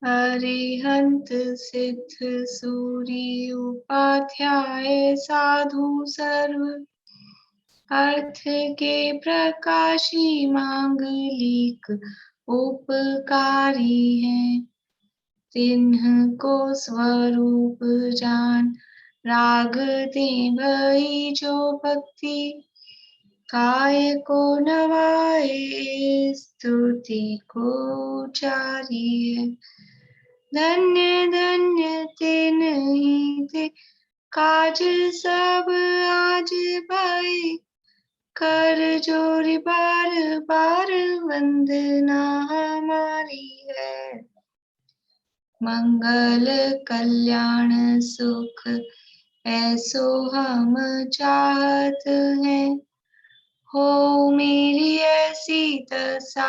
अरिहंत सिद्ध सूरी उपाध्याय साधु सर्व अर्थ के प्रकाशी मांगलिक उपकारी हैं। तिन्ह को स्वरूप जान राग दे भई जो भक्ति काय को नवाए स्तुति को चारी है। धन्य धन्य तिन्हि ते काज सब आज भाई कर जोरी बार बार वंदना हमारी है। मंगल कल्याण सुख ऐसो हम चाहत हैं। हो मेरी ऐसी दशा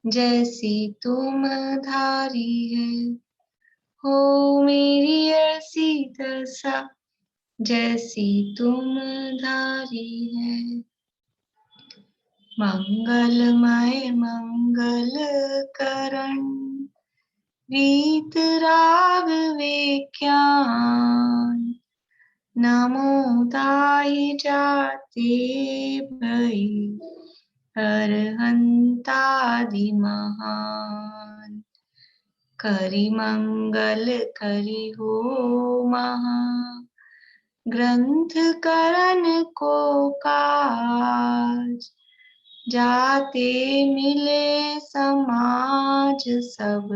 जैसी तुम धारी है। हो मेरी ऐसी दशा जैसी तुम धारी है। मंगलमय मंगल करण रीत राग विज्ञान नमो दाई जाते भई अरहंतादि महान। करि मंगल करि हो महा ग्रंथ करण को काज जाते मिले समाज सब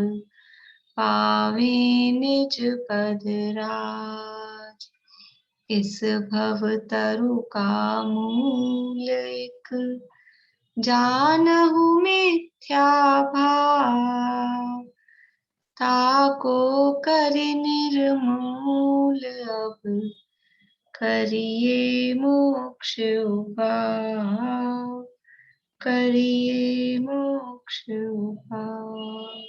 पावे निज पद राज। इस भव तरु का मूल एक जानहु मिथ्या भाव ताको करि निर्मूल अब करिए मोक्ष उपाय करिए मोक्ष उपाय।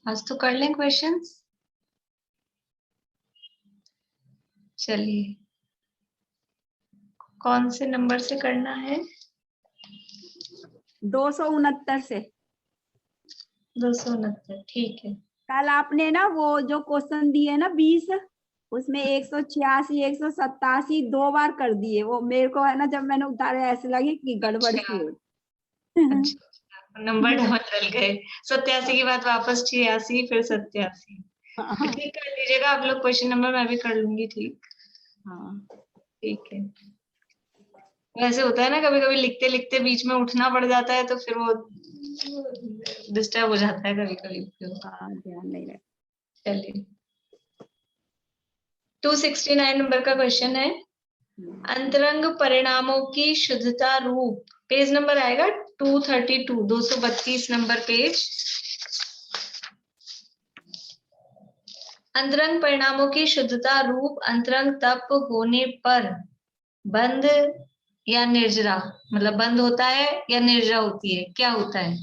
आज तो कर लें क्वेश्चंस। चलिए कौन से नंबर से करना है? 269 से। 269 ठीक है। कल आपने ना वो जो क्वेश्चन दिए ना 20 उसमें 186 187 2 बार कर दिए। वो मेरे को है ना जब मैंने उतारे ऐसे लगे कि गड़बड़ सी हो। अच्छा नंबर बदल गए। 87 के बाद वापस 86 फिर 87। ठीक कर लीजिएगा आप लोग क्वेश्चन नंबर, मैं भी कर लूंगी। ठीक हाँ ठीक है। वैसे होता है ना कभी कभी लिखते लिखते बीच में उठना पड़ जाता है तो फिर वो डिस्टर्ब हो जाता है कभी कभी। हाँ ध्यान नहीं रहे। चलिए 269 नंबर का क्वेश्चन है। अंतरंग परिणामों की शुद्धता रूप, पेज नंबर आएगा 232 232 नंबर पेज। अंतरंग परिणामों की शुद्धता रूप अंतरंग तप होने पर बंद या निर्जरा, मतलब बंद होता है या निर्जरा होती है, क्या होता है?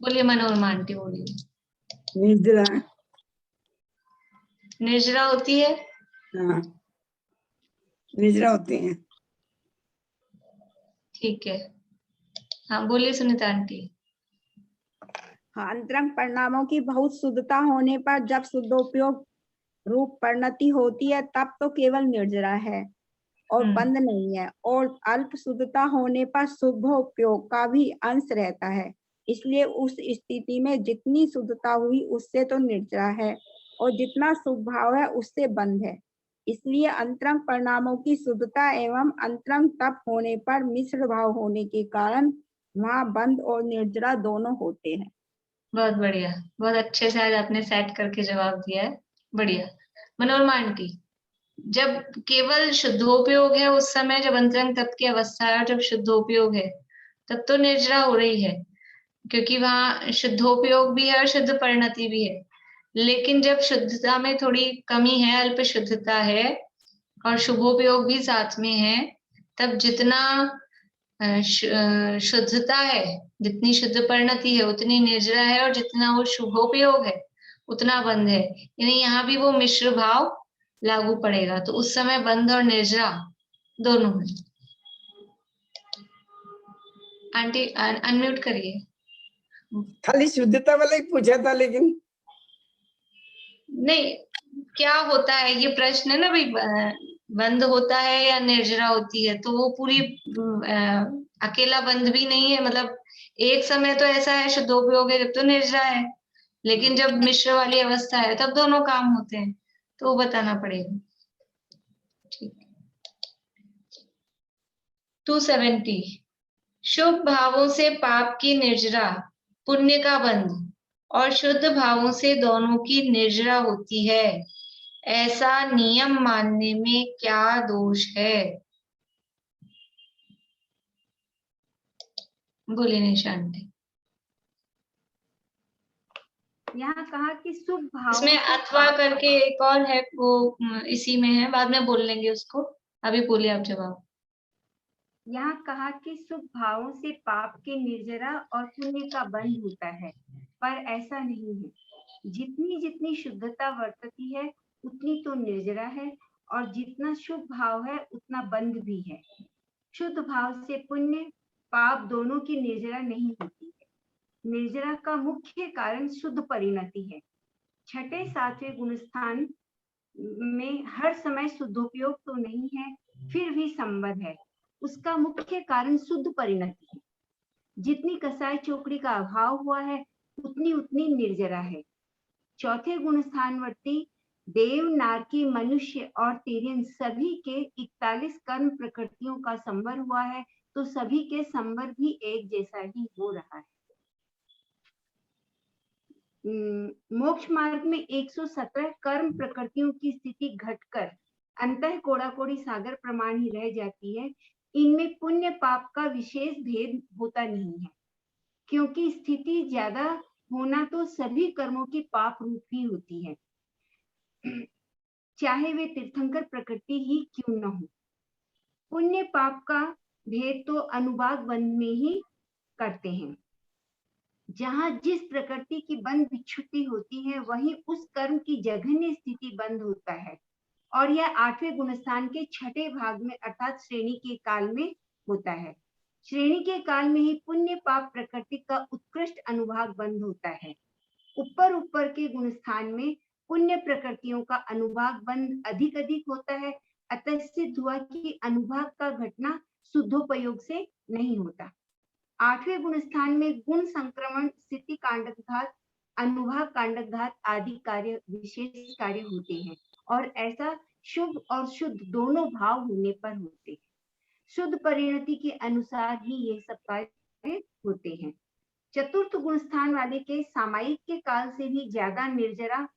बोलिए मनोरमा आंटी बोलिए। निर्जरा। निर्जरा होती है। हाँ निर्जरा होते हैं। ठीक है हाँ बोलिए सुनीता आंटी। हाँ अंतरंग परिणामों की बहुत शुद्धता होने पर जब शुद्धोपयोग रूप परिणति होती है तब तो केवल निर्जरा है और बंद नहीं है। और अल्प शुद्धता होने पर शुद्धोपयोग का भी अंश रहता है। इसलिए उस स्थिति में जितनी शुद्धता हुई उससे तो निर्जरा है और जितना शुभ भाव है उससे बंद है। इसलिए अंतरंग परिणामों की शुद्धता एवं अंतरंग तप होने पर मिश्र भाव होने के कारण वहाँ बंद और निर्जरा दोनों होते हैं। बहुत बढ़िया, बहुत अच्छे से आज आपने सेट करके जवाब दिया है। बढ़िया। मनोरमा आंटी, जब केवल शुद्धोपयोग है उस समय जब अंतरंग तप की अवस्था है और जब शुद्धोपयोग है तब तो निर्जरा हो रही है क्योंकि वहां शुद्धोपयोग भी है और शुद्ध परिणति भी है। लेकिन जब शुद्धता में थोड़ी कमी है, अल्प शुद्धता है और शुभोपयोग भी साथ में है, तब जितना शुद्धता है, जितनी शुद्ध परिणति है उतनी निर्जरा है और जितना वो शुभोपयोग है उतना बंद है। यानी यहाँ भी वो मिश्र भाव लागू पड़ेगा, तो उस समय बंध और निर्जरा दोनों है। आंटी अनम्यूट करिए। खाली शुद्धता वाला ही पूछा था, लेकिन नहीं, क्या होता है ये प्रश्न है ना भाई, बंद होता है या निर्जरा होती है, तो वो पूरी अकेला बंद भी नहीं है, मतलब एक समय तो ऐसा है शुद्धोपयोग है जब तो निर्जरा है, लेकिन जब मिश्र वाली अवस्था है तब दोनों काम होते हैं, तो वो बताना पड़ेगा। ठीक। 270 शुभ भावों से पाप की निर्जरा पुण्य का बंध और शुद्ध भावों से दोनों की निर्जरा होती है, ऐसा नियम मानने में क्या दोष है? बोलिए निशा आंटी। यहाँ कहा कि शुभ भावों इसमें से अथवा करके एक और है, वो इसी में है, बाद में बोल लेंगे उसको, अभी बोलिए आप जवाब। यहाँ कहा कि शुभ भावों से पाप की निर्जरा और पुण्य का बंध होता है, पर ऐसा नहीं है। जितनी जितनी शुद्धता वर्तती है उतनी तो निर्जरा है, और जितना शुभ भाव है उतना बंध भी है। शुद्ध भाव से पुण्य पाप दोनों की निर्जरा नहीं होती है। निर्जरा का मुख्य कारण शुद्ध परिणति है। छठे सातवें गुणस्थान में हर समय शुद्धोपयोग तो नहीं है, फिर भी संबंध है। उसका मुख्य कारण शुद्ध परिणति है। जितनी कसाई चोकड़ी का अभाव हुआ है उतनी उतनी निर्जरा है। चौथे गुणस्थानवर्ती देव, नारकी, मनुष्य और तिर्यन सभी के 41 कर्म प्रकृतियों का संवर हुआ है, तो सभी के संवर भी एक जैसा ही हो रहा है। मोक्ष मार्ग में 117 कर्म प्रकृतियों की स्थिति घटकर अंतः कोड़ाकोड़ी सागर प्रमाण ही रह जाती है। इनमें पुण्य पाप का विशेष भेद होता नहीं है, क्योंकि स्थिति ज्यादा होना तो सभी कर्मों की पाप रूप ही होती है, चाहे वे तीर्थंकर प्रकृति ही क्यों न हो। पुण्य पाप का भेद तो अनुभाग बंध में ही करते हैं। जहाँ जिस प्रकृति की बंध विच्छुति होती है वहीं उस कर्म की जघन्य स्थिति बंद होता है, और यह 8वें गुणस्थान के छठे भाग में अर्थात श्रेणी के काल में होता है। श्रेणी के काल में ही पुण्य पाप प्रकृति का उत्कृष्ट अनुभाग बंद होता है। ऊपर ऊपर के गुणस्थान में पुण्य प्रकृतियों का अनुभाग बंद अधिक अधिक होता है, अतः सिद्ध हुआ कि अनुभाग का घटना शुद्धोपयोग से नहीं होता। 8वें गुणस्थान में गुण संक्रमण, स्थिति कांडकघात, अनुभाग कांडकघात आदि कार्य विशेष कार्य होते हैं, और ऐसा शुभ और शुद्ध दोनों भाव होने पर होते हैं। शुद्ध परिणति के अनुसार ही ये सब कार्य होते हैं। चतुर्थ गुणस्थान वाले के सामायिक के काल से भी ज्यादा निर्जरा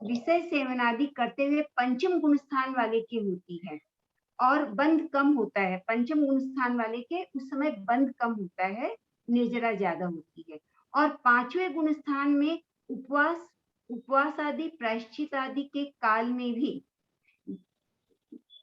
विषय सेवनादि करते हुए पंचम गुणस्थान वाले की होती है, और बंध कम होता है। पंचम गुणस्थान वाले के उस समय बंध कम होता है, निर्जरा ज्यादा होती है। और 5वें गुणस्थान में उपवास आदि प्रायश्चित आदि के काल में भी,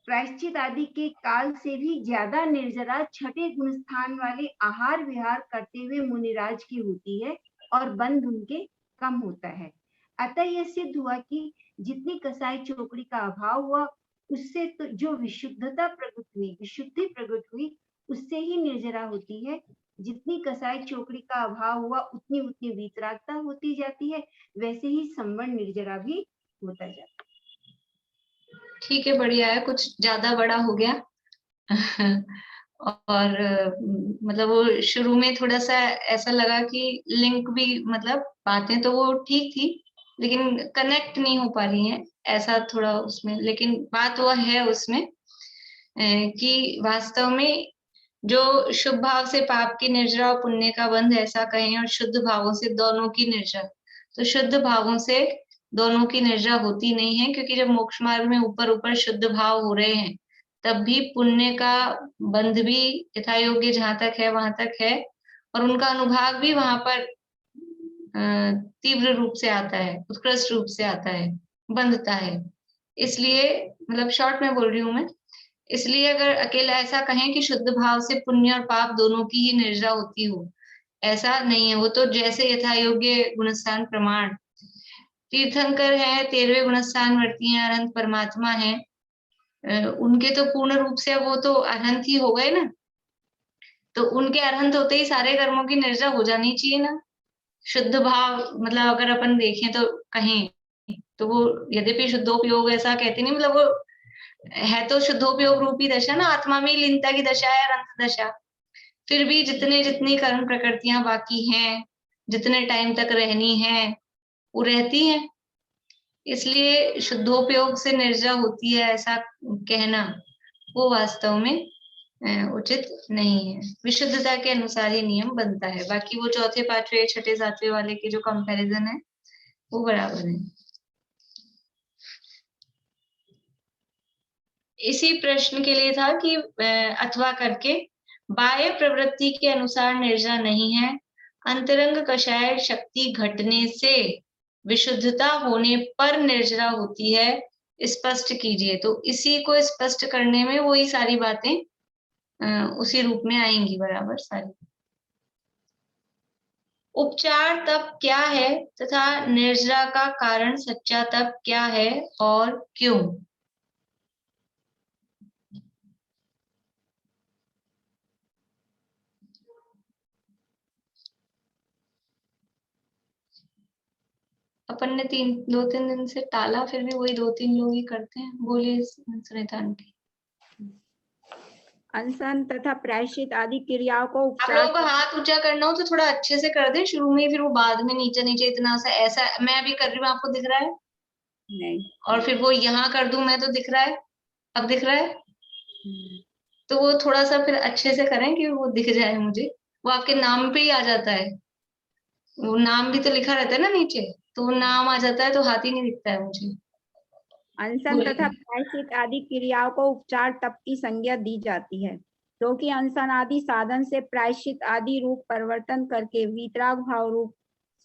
प्रायश्चित आदि के काल से भी ज्यादा निर्जरा छठे गुणस्थान वाले आहार विहार करते हुए मुनिराज की होती है, और बंध उनके कम होता है। अतः यह सिद्ध हुआ कि जितनी कसाई चोकड़ी का अभाव हुआ उससे तो जो विशुद्धता प्रकट हुई, विशुद्धि प्रकट हुई, उससे ही निर्जरा होती है। जितनी कसाई चोकड़ी का अभाव हुआ उतनी उतनी वीतरागता होती जाती है, वैसे ही संवर्ण निर्जरा भी होता जाता है। ठीक है, बढ़िया है, कुछ ज्यादा बड़ा हो गया और मतलब वो शुरू में थोड़ा सा ऐसा लगा कि लिंक भी, मतलब बातें तो वो ठीक थी लेकिन कनेक्ट नहीं हो पा रही हैं, ऐसा थोड़ा उसमें, लेकिन बात वो है उसमें कि वास्तव में जो शुभ भाव से पाप की निर्जरा और पुण्य का बंध ऐसा कहें, और शुद्ध भावों से दोनों की निर्जरा, तो शुद्ध भावों से दोनों की निर्जरा होती नहीं है, क्योंकि जब मोक्ष मार्ग में ऊपर ऊपर शुद्ध भाव हो रहे हैं तब भी पुण्य का बंध भी यथा योग्य जहां तक है वहां तक है, और उनका अनुभाग भी वहां पर तीव्र रूप से आता है, उत्कृष्ट रूप से आता है, बंधता है। इसलिए मतलब शॉर्ट में बोल रही हूं मैं, इसलिए अगर अकेला ऐसा कहें कि शुद्ध भाव से पुण्य और पाप दोनों की ही निर्जरा होती हो, ऐसा नहीं है। वो तो जैसे यथा योग्य गुणस्थान प्रमाण, तीर्थंकर है, 13वें गुणस्थान वर्ती हैं, अनंत परमात्मा है, उनके तो पूर्ण रूप से वो तो अनंत ही हो गए ना, तो उनके अरहंत होते ही सारे कर्मों की निर्जा हो जानी चाहिए ना। शुद्ध भाव मतलब अगर अपन देखें तो कहीं, तो वो यद्यपि शुद्धोपयोग ऐसा कहते नहीं, मतलब वो है तो शुद्धोपयोग रूपी दशा ना, आत्मा में ही लीनता की दशा है अनंत दशा। फिर भी जितनी कर्म प्रकृतियां बाकी हैं, जितने टाइम तक रहनी है वो रहती हैं। इसलिए शुद्धोपयोग से निर्जा होती है ऐसा कहना वो वास्तव में उचित नहीं है। विशुद्धता के अनुसार ही नियम बनता है। बाकी वो चौथे पांचवे छठे सातवें वाले के जो कंपैरिजन है वो बराबर है। इसी प्रश्न के लिए था कि अथवा करके बाह्य प्रवृत्ति के अनुसार निर्जा नहीं है, अंतरंग कषाय शक्ति घटने से विशुद्धता होने पर निर्जरा होती है, स्पष्ट कीजिए। तो इसी को स्पष्ट करने में वही सारी बातें उसी रूप में आएंगी बराबर सारी। उपचार तप क्या है तथा निर्जरा का कारण सच्चा तप क्या है और क्यों? अपन ने 2-3 दिन से टाला, फिर भी वही 2-3 लोग ही करते हैं। बोलिए सुनीता आंटी। अनशन तथा प्रायश्चित आदि क्रियाओं को आप उपचार लोगों को हाथ ऊंचा करना हो तो थोड़ा अच्छे से कर दें शुरू में, फिर वो बाद में नीचे नीचे इतना सा ऐसा मैं अभी कर रही हूँ, आपको दिख रहा है? नहीं। और फिर वो यहाँ कर दूं मैं तो दिख रहा है, अब दिख रहा है? तो वो थोड़ा सा फिर अच्छे से करें कि वो दिख जाए मुझे। वो आपके नाम पे ही आ जाता है, वो नाम भी तो लिखा रहता है ना नीचे, तो वो नाम आ जाता है तो हाथ ही नहीं दिखता है मुझे। अनशन तथा प्रायश्चित आदि क्रियाओं को उपचार तप की संज्ञा दी जाती है, क्योंकि अनशन आदि साधन से प्रायश्चित आदि रूप परिवर्तन करके वीतराग भाव रूप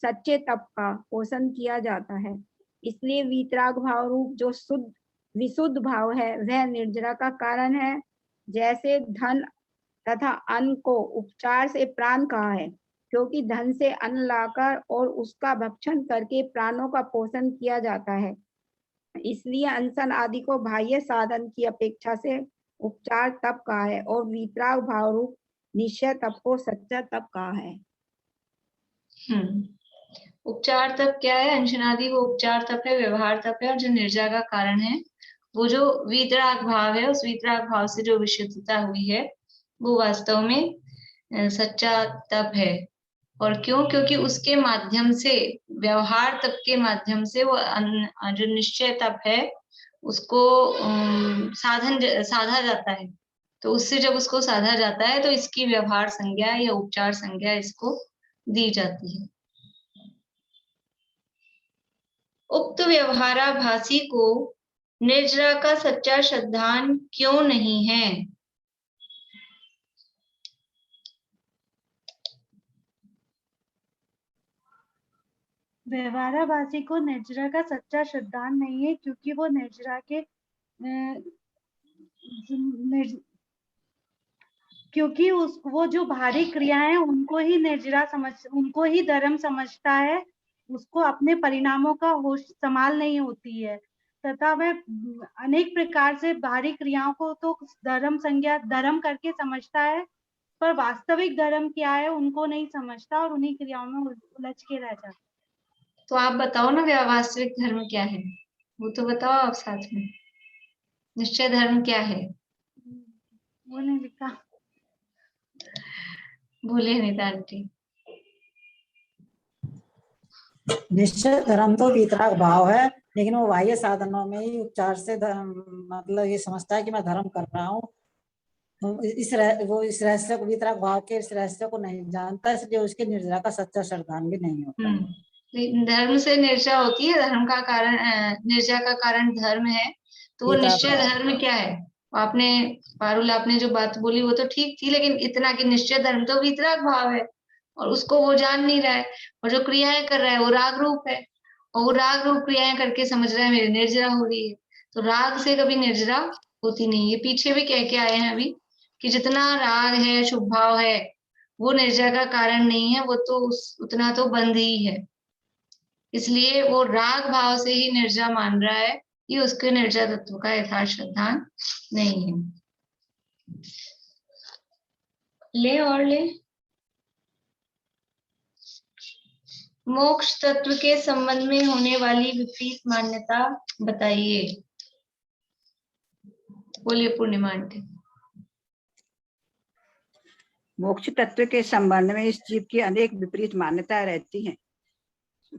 सच्चे तप का पोषण किया जाता है। इसलिए वीतराग भाव रूप जो शुद्ध विशुद्ध भाव है वह निर्जरा का कारण है। जैसे धन तथा अन्न को उपचार से प्राण कहा है, क्योंकि धन से अन्न लाकर और उसका भक्षण करके प्राणों का पोषण किया जाता है। इसलिए अनशन आदि को बाह्य साधन की अपेक्षा से उपचार तप कहा है और वीतराग भाव रूप निश्चय तप को सच्चा तप कहा है। उपचार तप क्या है? अंशनादि वो उपचार तप है, व्यवहार तप है, और जो निर्जा का कारण है वो जो वीतराग भाव है, उस वीतराग भाव से जो विशुद्धता हुई है वो वास्तव में सच्चा तप है। और क्यों? क्योंकि उसके माध्यम से, व्यवहार तप के माध्यम से वो जो निश्चय तप है उसको साधा जाता है। तो उससे जब उसको साधा जाता है तो इसकी व्यवहार संज्ञा या उपचार संज्ञा इसको दी जाती है। उक्त व्यवहाराभासी को निर्जरा का सच्चा श्रद्धान क्यों नहीं है? व्यवहाराभासी को निर्जरा का सच्चा श्रद्धान नहीं है क्योंकि वो निर्जरा के क्योंकि वो जो भारी क्रियाएं हैं उनको ही धर्म समझता है, उसको अपने परिणामों का होश संभाल नहीं होती है, तथा वह अनेक प्रकार से भारी क्रियाओं को तो धर्म करके समझता है, पर वास्तविक धर्म क्या है उनको नहीं समझता और उन्हीं क्रियाओं में उलझ के रह जाता है। तो आप बताओ ना वास्तविक धर्म क्या है, वो तो बताओ आप साथ में। निश्चय धर्म क्या है? वो नहीं लिखा। बोलिए अनीता आंटी। निश्चय धर्म तो वीतराग भाव है, लेकिन वो बाह्य साधनों में ही उपचार से मतलब ये समझता है कि मैं धर्म कर रहा हूँ। वो इस रहस्य को, वीतराग भाव के इस रहस्य को नहीं जानता, इसलिए उसके निर्जरा का सच्चा श्रद्धान भी नहीं होता। धर्म से निर्जा होती है, धर्म का कारण निर्जा का कारण धर्म है, तो वो निश्चय धर्म क्या है? आपने पारुल आपने जो बात बोली वो तो ठीक थी, लेकिन इतना कि निश्चय धर्म तो वीतराग भाव है और उसको वो जान नहीं रहा है, और जो क्रियाएं कर रहा है वो राग रूप है, और वो राग रूप क्रियाएं करके समझ रहा है मेरी निर्जरा हो रही है। तो राग से कभी निर्जरा होती नहीं। ये पीछे भी कह के आए हैं अभी कि जितना राग है, शुभ भाव है, वो निर्जरा का कारण नहीं है, वो तो उतना तो बंध ही है। इसलिए वो राग भाव से ही निर्जा मान रहा है, ये उसके निर्जा तत्व का यथार्थ श्रद्धान नहीं है। ले और ले। मोक्ष तत्व के संबंध में होने वाली विपरीत मान्यता बताइए। बोलिए पूर्णिमा आंटी। मोक्ष तत्व के संबंध में इस जीव की अनेक विपरीत मान्यताएं रहती हैं,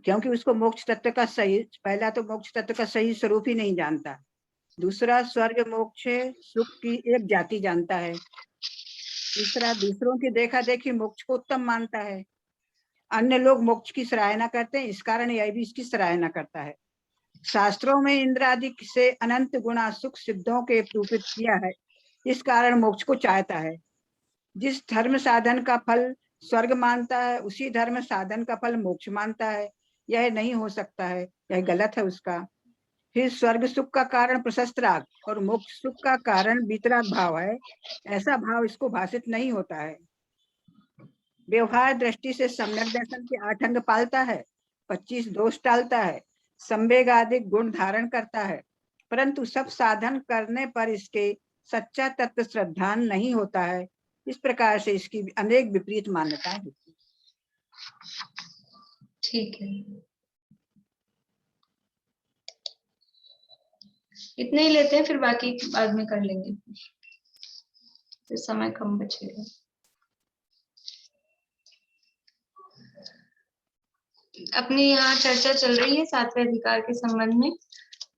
क्योंकि उसको मोक्ष तत्व का सही, पहला तो मोक्ष तत्व का सही स्वरूप ही नहीं जानता, दूसरा स्वर्ग मोक्ष सुख की एक जाति जानता है, तीसरा दूसरों की देखा देखी मोक्ष को उत्तम मानता है, अन्य लोग मोक्ष की सराहना करते हैं, इस कारण यह भी इसकी सराहना करता है। शास्त्रों में इंद्र आदि से अनंत गुणा सुख सिद्धों के रूपित किया है, इस कारण मोक्ष को चाहता है। जिस धर्म साधन का फल स्वर्ग मानता है, उसी धर्म साधन का फल मोक्ष मानता है। यह नहीं हो सकता है, यह गलत है उसका। फिर स्वर्ग सुख का कारण प्रशस्त राग और मोक्ष सुख का कारण वीतराग भाव है, ऐसा भाव इसको भाषित नहीं होता है। व्यवहार दृष्टि से सम्यक दर्शन के 8 अंग पालता है, 25 दोष टालता है, संवेग आदि गुण धारण करता है, परंतु सब साधन करने पर इसके सच्चा तत्व श्रद्धान नहीं होता है। इस प्रकार से इसकी अनेक विपरीत मान्यताएं होती हैं। ठीक है, इतने ही लेते हैं, फिर बाकी बाद में कर लेंगे, फिर समय कम बचेगा। अपनी यहाँ चर्चा चल रही है 7वें अधिकार के संबंध में,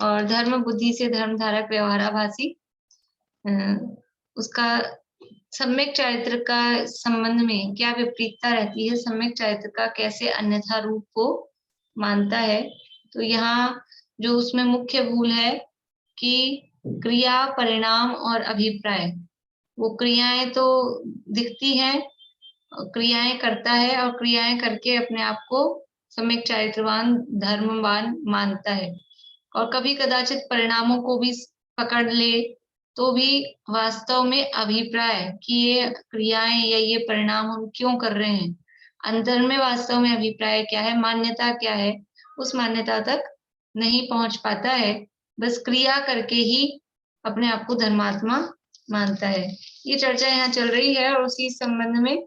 और धर्म बुद्धि से धर्म धारक व्यवहाराभासी, उसका सम्यक चारित्र का संबंध में क्या विपरीतता रहती है, सम्यक चारित्र का कैसे अन्यथा रूप को मानता है। तो यहाँ जो उसमें मुख्य भूल है कि क्रिया, परिणाम और अभिप्राय, वो क्रियाएं तो दिखती हैं, क्रियाएं करता है और क्रियाएं करके अपने आप को सम्यक चारित्रवान धर्मवान मानता है, और कभी कदाचित परिणामों को भी पकड़ ले तो भी वास्तव में अभिप्राय कि ये क्रियाएं या ये परिणाम हम क्यों कर रहे हैं, अंतर में वास्तव में अभिप्राय क्या है, मान्यता क्या है, उस मान्यता तक नहीं पहुंच पाता है। बस क्रिया करके ही अपने आप को धर्मात्मा मानता है। ये चर्चा यहाँ चल रही है, और उसी संबंध में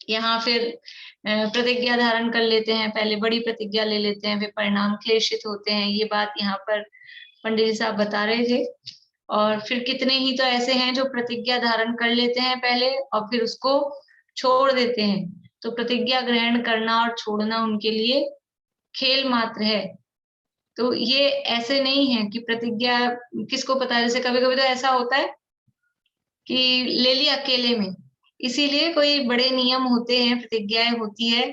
यहाँ फिर प्रतिज्ञा धारण कर लेते हैं, पहले बड़ी प्रतिज्ञा ले लेते हैं, फिर परिणाम क्लेशित होते हैं। ये बात यहाँ पर पंडित जी साहब बता रहे थे। और फिर कितने ही तो ऐसे हैं जो प्रतिज्ञा धारण कर लेते हैं पहले और फिर उसको छोड़ देते हैं। तो प्रतिज्ञा ग्रहण करना और छोड़ना उनके लिए खेल मात्र है। तो ये ऐसे नहीं है कि प्रतिज्ञा, किसको पता है, जैसे कभी कभी तो ऐसा होता है कि ले लिया अकेले में, इसीलिए कोई बड़े नियम होते हैं, प्रतिज्ञाएं होती है,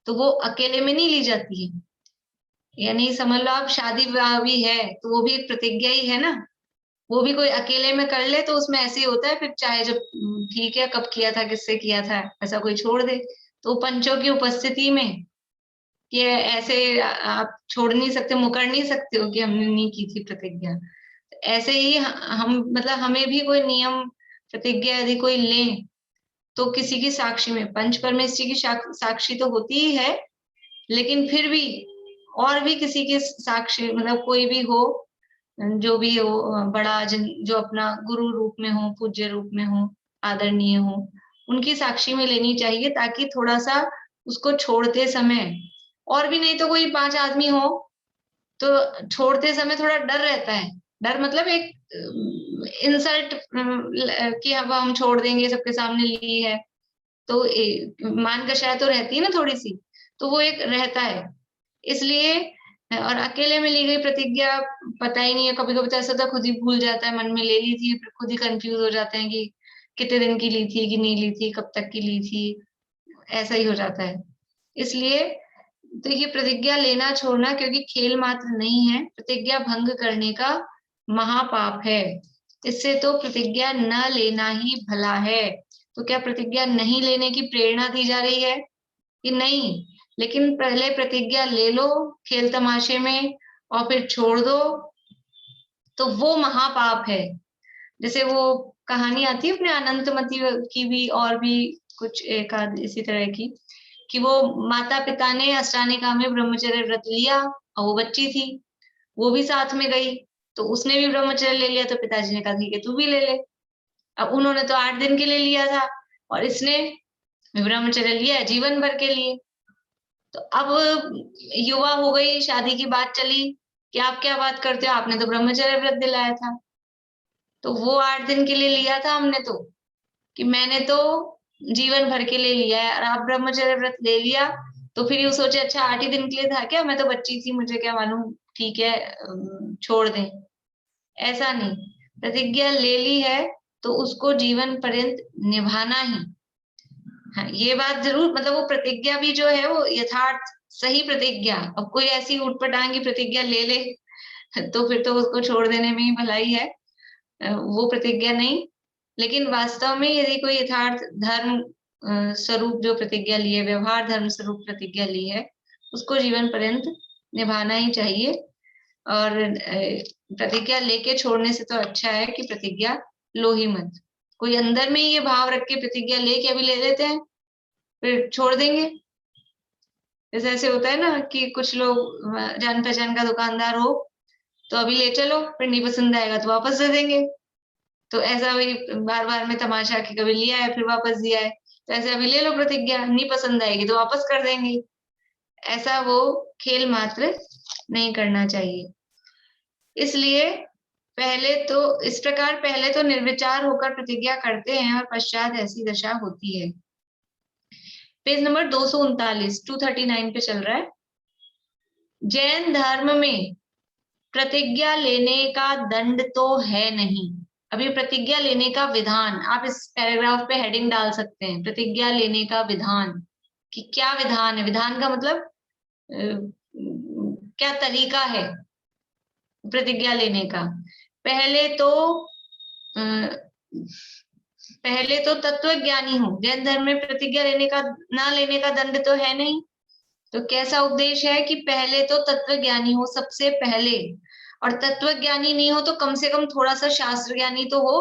तो वो अकेले में नहीं ली जाती है। यानी समझ लो आप शादी विवाह भी है तो वो भी एक प्रतिज्ञा ही है ना, वो भी कोई अकेले में कर ले तो उसमें ऐसे ही होता है, फिर चाहे जब ठीक है कब किया था, किससे किया था, ऐसा कोई छोड़ दे तो पंचों की उपस्थिति में ये ऐसे आप छोड़ नहीं सकते, मुकर नहीं सकते हो कि हमने नहीं की थी प्रतिज्ञा। ऐसे ही हम मतलब हमें भी कोई नियम प्रतिज्ञा यदि कोई ले तो किसी की साक्षी में, पंच परमेश्वरी की साक्षी तो होती ही है, लेकिन फिर भी और भी किसी की साक्षी, मतलब कोई भी हो, जो भी हो, बड़ा जो अपना गुरु रूप में हो, पूज्य रूप में हो, आदरणीय हो, उनकी साक्षी में लेनी चाहिए, ताकि थोड़ा सा उसको छोड़ते समय, और भी नहीं तो कोई 5 आदमी हो तो छोड़ते समय थोड़ा डर रहता है। डर मतलब एक इंसल्ट कि अब हम छोड़ देंगे, सबके सामने ली है तो मान का शायद तो रहती है ना थोड़ी सी, तो वो एक रहता है। इसलिए और अकेले में ली गई प्रतिज्ञा पता ही नहीं है, कभी कभी तो ऐसा तो खुद ही भूल जाता है, मन में ले ली थी, फिर खुद ही कंफ्यूज हो जाते हैं कि कितने दिन की ली थी कि नहीं ली थी, कब तक की ली थी, ऐसा ही हो जाता है। इसलिए तो ये प्रतिज्ञा लेना छोड़ना क्योंकि खेल मात्र नहीं है, प्रतिज्ञा भंग करने का महापाप है। इससे तो प्रतिज्ञा न लेना ही भला है। तो क्या प्रतिज्ञा नहीं लेने की प्रेरणा दी जा रही है कि नहीं, लेकिन पहले प्रतिज्ञा ले लो खेल तमाशे में और फिर छोड़ दो तो वो महापाप है। जैसे वो कहानी आती है अपने अनंतमती की भी, और भी कुछ एक आध इसी तरह की, कि वो माता पिता ने अष्टानिका में ब्रह्मचर्य व्रत लिया और वो बच्ची थी, वो भी साथ में गई, तो उसने भी ब्रह्मचर्य ले लिया, तो पिताजी ने कहा ठीक है तू भी ले ले। अब उन्होंने तो 8 दिन के लिए लिया था, और इसने ब्रह्मचर्य लिया है जीवन भर के लिए। तो अब युवा हो गई, शादी की बात चली कि आप क्या बात करते हो, आपने तो ब्रह्मचर्य व्रत दिलाया था। तो वो 8 दिन के लिए लिया था हमने तो, कि मैंने तो जीवन भर के लिए लिया है, और आप ब्रह्मचर्य व्रत ले लिया तो फिर ये सोचे अच्छा 8 ही दिन के लिए था क्या, मैं तो बच्ची थी, मुझे क्या मालूम, ठीक है छोड़ दें। ऐसा नहीं, प्रतिज्ञा ले ली है तो उसको जीवन पर्यंत निभाना ही। हाँ, ये बात जरूर, मतलब वो प्रतिज्ञा भी जो है वो यथार्थ सही प्रतिज्ञा। अब कोई ऐसी उठपटांग की प्रतिज्ञा ले ले तो फिर तो उसको छोड़ देने में ही भलाई है, वो प्रतिज्ञा नहीं। लेकिन वास्तव में यदि कोई यथार्थ धर्म स्वरूप जो प्रतिज्ञा ली है, व्यवहार धर्म स्वरूप प्रतिज्ञा ली है, उसको जीवन पर्यंत निभाना ही चाहिए। और प्रतिज्ञा लेके छोड़ने से तो अच्छा है कि प्रतिज्ञा लो ही मत। कोई अंदर में ये भाव रख के प्रतिज्ञा लेके अभी ले लेते हैं, फिर छोड़ देंगे। जैसे ऐसे होता है ना कि कुछ लोग जान पहचान का दुकानदार हो तो अभी ले चलो, फिर नहीं पसंद आएगा तो वापस दे देंगे। तो ऐसा वही बार बार में तमाशा कि कभी लिया है फिर वापस दिया है, तो ऐसे अभी ले लो प्रतिज्ञा, नहीं पसंद आएगी तो वापस कर देंगे। ऐसा वो खेल मात्र नहीं करना चाहिए। इसलिए पहले तो इस प्रकार पहले तो निर्विचार होकर प्रतिज्ञा करते हैं और पश्चात ऐसी दशा होती है। पेज नंबर 239 239 पे चल रहा है। जैन धर्म में प्रतिज्ञा लेने का दंड तो है नहीं। अभी प्रतिज्ञा लेने का विधान, आप इस पैराग्राफ पे हेडिंग डाल सकते हैं, प्रतिज्ञा लेने का विधान, कि क्या विधान है। विधान का मतलब क्या तरीका है प्रतिज्ञा लेने का। पहले तो तत्वज्ञानी हो। जैन धर्म में प्रतिज्ञा लेने का ना लेने का दंड तो है नहीं, तो कैसा उपदेश है कि पहले तो तत्वज्ञानी हो सबसे पहले, और तत्वज्ञानी नहीं हो तो कम से कम थोड़ा सा शास्त्र ज्ञानी तो हो।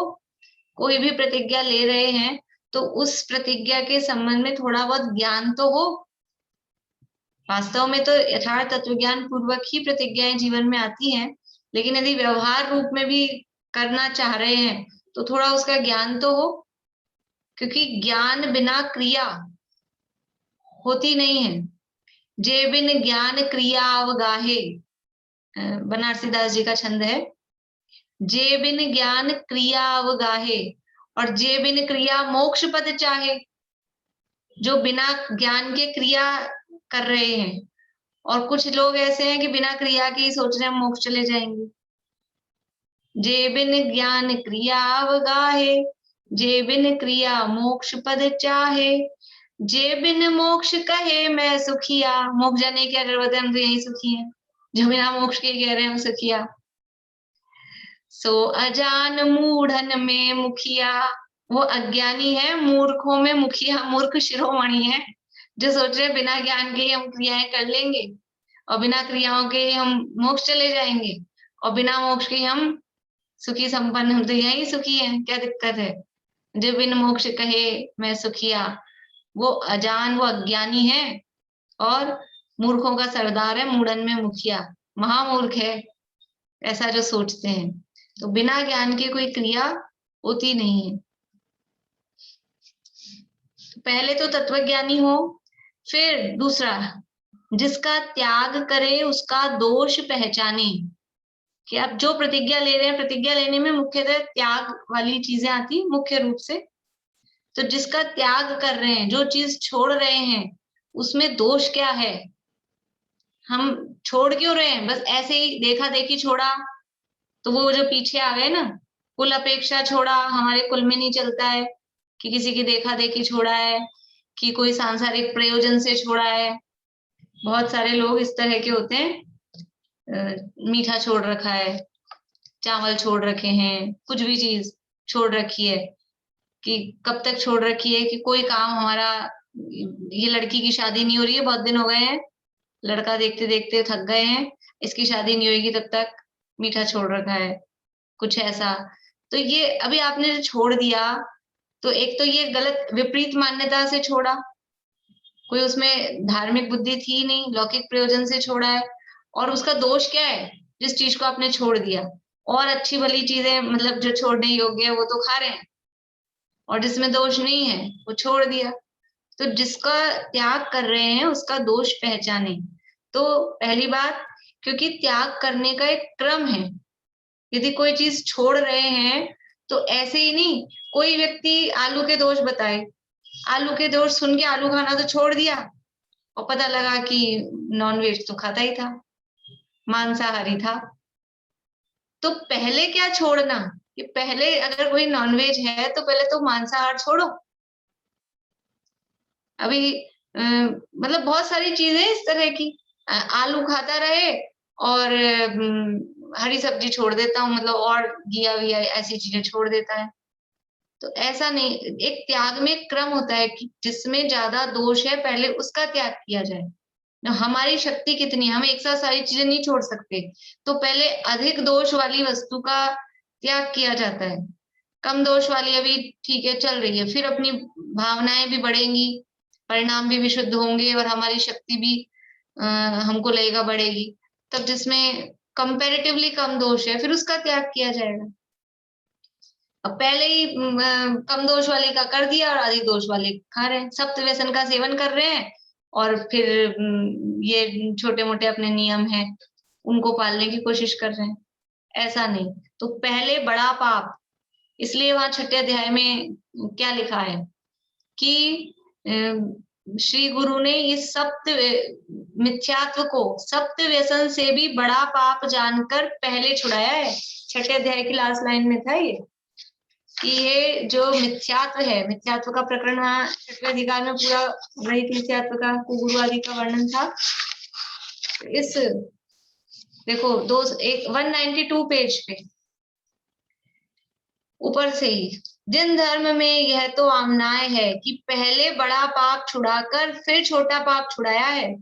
कोई भी प्रतिज्ञा ले रहे हैं तो उस प्रतिज्ञा के संबंध में थोड़ा बहुत ज्ञान तो हो। वास्तव में तो यथार्थ तत्वज्ञान पूर्वक ही प्रतिज्ञाएं जीवन में आती हैं, लेकिन यदि व्यवहार रूप में भी करना चाह रहे हैं तो थोड़ा उसका ज्ञान तो हो, क्योंकि ज्ञान बिना क्रिया होती नहीं है। जे बिन ज्ञान क्रिया अवगाहे, बनारसी दास जी का छंद है। जे बिन ज्ञान क्रिया अवगाहे, और जे बिन क्रिया मोक्ष पद चाहे। जो बिना ज्ञान के क्रिया कर रहे हैं, और कुछ लोग ऐसे हैं कि बिना क्रिया के ही सोच रहे हैं मोक्ष चले जाएंगे। जे बिन ज्ञान क्रिया अवगाहे, जे बिन क्रिया मोक्ष पद चाहे। जे बिन मोक्ष कहे मैं सुखिया, मोक्ष जाने क्या जरूरत है, हम तो यही सुखी हैं। जो बिना मोक्ष के कह रहे हैं हम सुखिया। सो अजान मूढ़न में मुखिया, वो अज्ञानी है, मूर्खों में मुखिया। मूर्ख शिरोमणि है, जो सोच रहे बिना ज्ञान के ही हम क्रियाएं कर लेंगे और बिना क्रियाओं के ही हम मोक्ष चले जाएंगे, और बिना मोक्ष के हम सुखी संपन्न, हम तो यही सुखी हैं, क्या दिक्कत है। जो बिन मोक्ष कहे मैं सुखिया, वो अजान, वो अज्ञानी है और मूर्खों का सरदार है, मूढ़न में मुखिया, महामूर्ख है ऐसा जो सोचते हैं। तो बिना ज्ञान के कोई क्रिया होती नहीं है। पहले तो तत्वज्ञानी हो, फिर दूसरा जिसका त्याग करे उसका दोष पहचाने। कि आप जो प्रतिज्ञा ले रहे हैं, प्रतिज्ञा लेने में मुख्यतः त्याग वाली चीजें आती मुख्य रूप से। तो जिसका त्याग कर रहे हैं, जो चीज छोड़ रहे हैं, उसमें दोष क्या है। हम छोड़ क्यों रहे हैं, बस ऐसे ही देखा देखी छोड़ा, तो वो जो पीछे आ गए ना, कुल अपेक्षा छोड़ा, हमारे कुल में नहीं चलता है कि किसी की देखा देखी छोड़ा है, कि कोई सांसारिक प्रयोजन से छोड़ा है। बहुत सारे लोग इस तरह के होते हैं, मीठा छोड़ रखा है, चावल छोड़ रखे हैं, कुछ भी चीज छोड़ रखी है। कि कब तक छोड़ रखी है कि कोई काम हमारा, ये लड़की की शादी नहीं हो रही है, बहुत दिन हो गए हैं, लड़का देखते देखते थक गए हैं, इसकी शादी नहीं होगी तब तक मीठा छोड़ रखा है, कुछ ऐसा। तो ये अभी आपने जो छोड़ दिया, तो एक तो ये गलत विपरीत मान्यता से छोड़ा, कोई उसमें धार्मिक बुद्धि थी नहीं, लौकिक प्रयोजन से छोड़ा है। और उसका दोष क्या है, जिस चीज को आपने छोड़ दिया, और अच्छी भली चीजें मतलब जो छोड़ने योग्य है वो तो खा रहे हैं, और जिसमें दोष नहीं है वो छोड़ दिया। तो जिसका त्याग कर रहे हैं उसका दोष पहचाने। तो पहली बात, क्योंकि त्याग करने का एक क्रम है। यदि कोई चीज छोड़ रहे हैं तो ऐसे ही नहीं, कोई व्यक्ति आलू के दोष बताए, आलू के दोष सुन के आलू खाना तो छोड़ दिया और पता लगा कि नॉनवेज तो खाता ही था, मांसाहारी था। तो पहले क्या छोड़ना, कि पहले अगर कोई नॉनवेज है तो पहले तो मांसाहार छोड़ो। अभी मतलब बहुत सारी चीजें इस तरह की, आलू खाता रहे और हरी सब्जी छोड़ देता हूँ, मतलब और घिया विया ऐसी चीजें छोड़ देता है। तो ऐसा नहीं, एक त्याग में एक क्रम होता है कि जिसमें ज्यादा दोष है पहले उसका त्याग किया जाए। हमारी शक्ति कितनी है, हम एक साथ सारी चीजें नहीं छोड़ सकते, तो पहले अधिक दोष वाली वस्तु का त्याग किया जाता है। कम दोष वाली अभी ठीक है चल रही है, फिर अपनी भावनाएं भी बढ़ेंगी, परिणाम भी विशुद्ध होंगे और हमारी शक्ति भी हमको लगेगा बढ़ेगी। तब जिसमें कंपैरेटिवली कम दोष है फिर उसका त्याग किया जाएगा। अब पहले ही कम दोष वाले का कर दिया और अधिक दोष वाले खा रहे हैं, सप्त व्यसन का सेवन कर रहे हैं और फिर ये छोटे मोटे अपने नियम हैं उनको पालने की कोशिश कर रहे हैं। ऐसा नहीं, तो पहले बड़ा पाप, इसलिए वहां छठे अध्याय में क्या लिखा है कि श्री गुरु ने इस सप्त मिथ्यात्व को सप्त व्यसन से भी बड़ा पाप जानकर पहले छुड़ाया है। छठे अध्याय की लास्ट लाइन में था ये, कि ये जो मिथ्यात्व है, मिथ्यात्व का प्रकरण वहां छठवें अधिकार में पूरा रहित मिथ्यात्व का कुगुरु आदि का वर्णन था। इस देखो 192 पेज पे ऊपर से ही, जिन धर्म में यह तो आमनाय है कि पहले बड़ा पाप छुड़ाकर फिर छोटा पाप छुड़ाया है।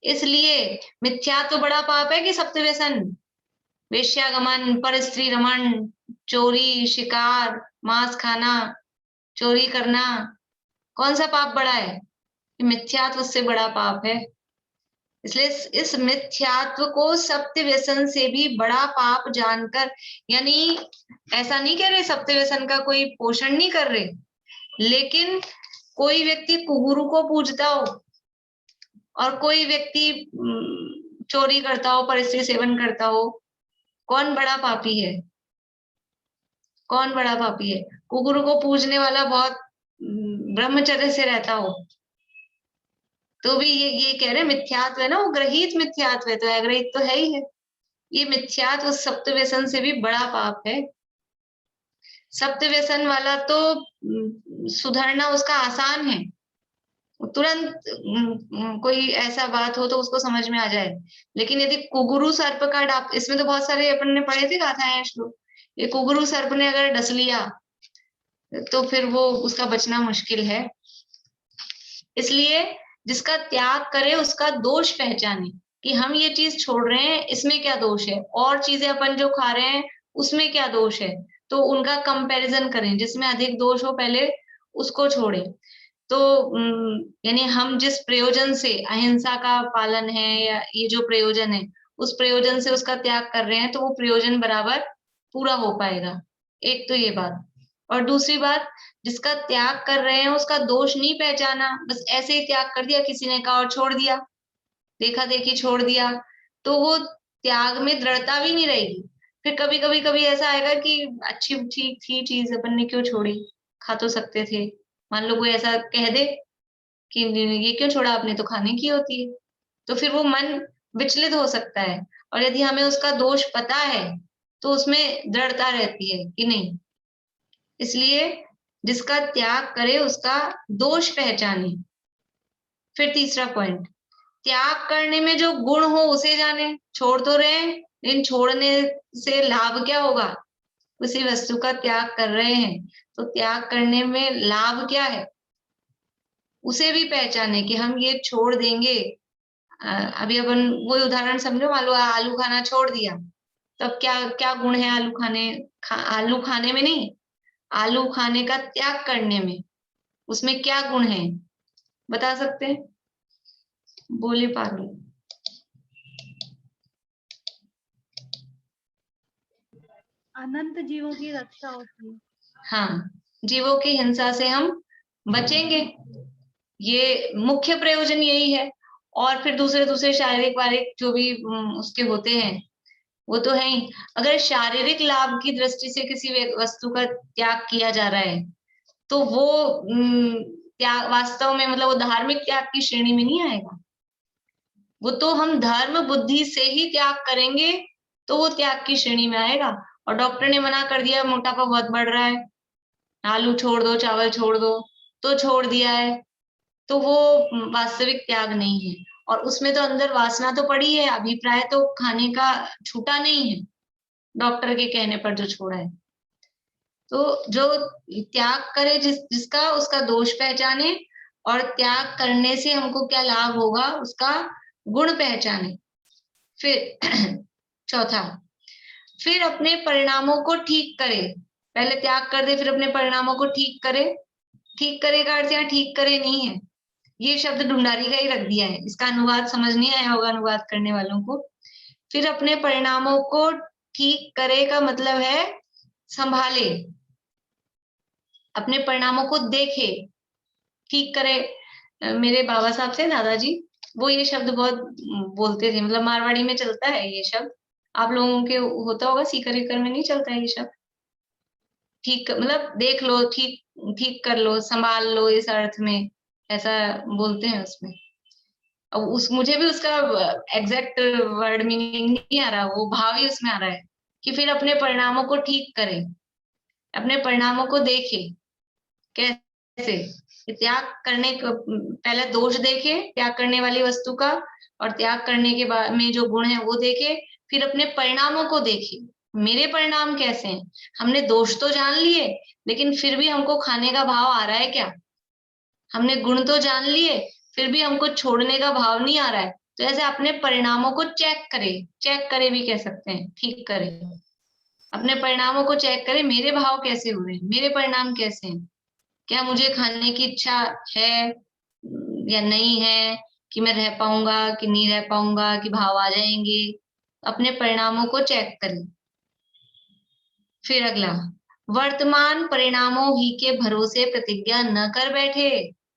इसलिए मिथ्यात्व बड़ा पाप है कि सप्त व्यसन, वेश्यागमन, पर स्त्री रमण, चोरी, शिकार, मांस खाना, चोरी करना, कौन सा पाप बड़ा है? मिथ्यात्व उससे बड़ा पाप है। इसलिए इस मिथ्यात्व को सप्त व्यसन से भी बड़ा पाप जानकर, यानी ऐसा नहीं कह रहे सप्त व्यसन का कोई पोषण नहीं कर रहे, लेकिन कोई व्यक्ति कुगुरु को पूजता हो और कोई व्यक्ति चोरी करता हो, परस्त्री सेवन करता हो, कौन बड़ा पापी है? कौन बड़ा पापी है? कुगुरु को पूजने वाला बहुत ब्रह्मचर्य से रहता हो तो भी ये कह रहे मिथ्यात्व है ना, वो ग्रहित मिथ्यात्व है, तो अग्रहित तो है ही है। ये मिथ्यात्व सप्त व्यसन से भी बड़ा पाप है। सप्त व्यसन वाला तो सुधरना उसका आसान है, तुरंत कोई ऐसा बात हो तो उसको समझ में आ जाए। लेकिन यदि कुगुरु सर्प का डाप, इसमें तो बहुत सारे अपन ने पढ़े थे गाथाएं श्लोक, ये कुगुरु सर्प ने अगर डस लिया तो फिर वो उसका बचना मुश्किल है। इसलिए जिसका त्याग करे उसका दोष पहचाने कि हम ये चीज छोड़ रहे हैं, इसमें क्या दोष है, और चीजें अपन जो खा रहे हैं उसमें क्या दोष है, तो उनका कंपैरिजन करें, जिसमें अधिक दोष हो पहले उसको छोड़े। तो यानी हम जिस प्रयोजन से अहिंसा का पालन है या ये जो प्रयोजन है उस प्रयोजन से उसका त्याग कर रहे हैं तो वो प्रयोजन बराबर पूरा हो पाएगा। एक तो ये बात, और दूसरी बात, जिसका त्याग कर रहे हैं उसका दोष नहीं पहचाना, बस ऐसे ही त्याग कर दिया, किसी ने कहा और छोड़ दिया, देखा देखी छोड़ दिया, तो वो त्याग में दृढ़ता भी नहीं रहेगी। फिर कभी ऐसा आएगा कि अच्छी ठीक थी चीज, अपन ने क्यों छोड़ी, खा तो सकते थे। मान लो कोई ऐसा कह दे कि ये क्यों छोड़ा, आपने तो खाने की होती है, तो फिर वो मन विचलित हो सकता है। और यदि हमें उसका दोष पता है तो उसमें दृढ़ता रहती है कि नहीं। इसलिए जिसका त्याग करे उसका दोष पहचाने। फिर तीसरा पॉइंट, त्याग करने में जो गुण हो उसे जाने। छोड़ तो रहे हैं लेकिन छोड़ने से लाभ क्या होगा, उसी वस्तु का त्याग कर रहे हैं तो त्याग करने में लाभ क्या है उसे भी पहचाने कि हम ये छोड़ देंगे। अभी अपन वो उदाहरण समझो, मान लो आलू खाना छोड़ दिया, तब क्या क्या गुण है आलू खाने में नहीं, आलू खाने का त्याग करने में, उसमें क्या गुण है बता सकते हैं? बोले पारुल। अनंत जीवों की रक्षा होती है। हाँ, जीवों की हिंसा से हम बचेंगे। ये मुख्य प्रयोजन यही है। और फिर दूसरे शारीरिक वारिक जो भी उसके होते हैं वो तो है ही। अगर शारीरिक लाभ की दृष्टि से किसी वस्तु का त्याग किया जा रहा है तो वो त्याग वास्तव में मतलब वो धार्मिक त्याग की श्रेणी में नहीं आएगा। वो तो हम धर्म बुद्धि से ही त्याग करेंगे तो वो त्याग की श्रेणी में आएगा। और डॉक्टर ने मना कर दिया मोटापा बहुत बढ़ रहा है, आलू छोड़ दो, चावल छोड़ दो, तो छोड़ दिया है, तो वो वास्तविक त्याग नहीं है। और उसमें तो अंदर वासना तो पड़ी है, अभिप्राय तो खाने का छूटा नहीं है, डॉक्टर के कहने पर जो छोड़ा है। तो जो त्याग करे जिसका उसका दोष पहचाने और त्याग करने से हमको क्या लाभ होगा उसका गुण पहचाने। फिर चौथा, फिर अपने परिणामों को ठीक करे। पहले त्याग कर दे फिर अपने परिणामों को ठीक करे। ठीक करे का अर्थ यहाँ ठीक करे नहीं है, ये शब्द ढूंढारी का ही रख दिया है, इसका अनुवाद समझ नहीं आया होगा अनुवाद करने वालों को। फिर अपने परिणामों को ठीक करे का मतलब है संभाले, अपने परिणामों को देखे, ठीक करे। मेरे बाबा साहब थे दादाजी, वो ये शब्द बहुत बोलते थे, मतलब मारवाड़ी में चलता है ये शब्द, आप लोगों के होता होगा, सीकर वीकर में नहीं चलता है ये शब्द। ठीक मतलब देख लो, ठीक ठीक कर लो, संभाल लो, इस अर्थ में ऐसा बोलते हैं उसमें। अब मुझे भी उसका एग्जैक्ट वर्ड मीनिंग नहीं आ रहा, वो भाव ही उसमें आ रहा है कि फिर अपने परिणामों को ठीक करें, अपने परिणामों को देखे। कैसे? त्याग करने को पहले दोष देखे त्याग करने वाली वस्तु का, और त्याग करने के बाद में जो गुण है वो देखे, फिर अपने परिणामों को देखे, मेरे परिणाम कैसे हैं। हमने दोष तो जान लिए लेकिन फिर भी हमको खाने का भाव आ रहा है क्या? हमने गुण तो जान लिए फिर भी हमको छोड़ने का भाव नहीं आ रहा है। तो ऐसे अपने परिणामों को चेक करे भी कह सकते हैं, ठीक करे, अपने परिणामों को चेक करे, मेरे भाव कैसे हो रहे हैं, मेरे परिणाम कैसे हैं, क्या मुझे खाने की इच्छा है या नहीं है, कि मैं रह पाऊंगा कि नहीं रह पाऊंगा, कि भाव आ जाएंगे। अपने परिणामों को चेक करें। फिर अगला, वर्तमान परिणामों ही के भरोसे प्रतिज्ञा न कर बैठे।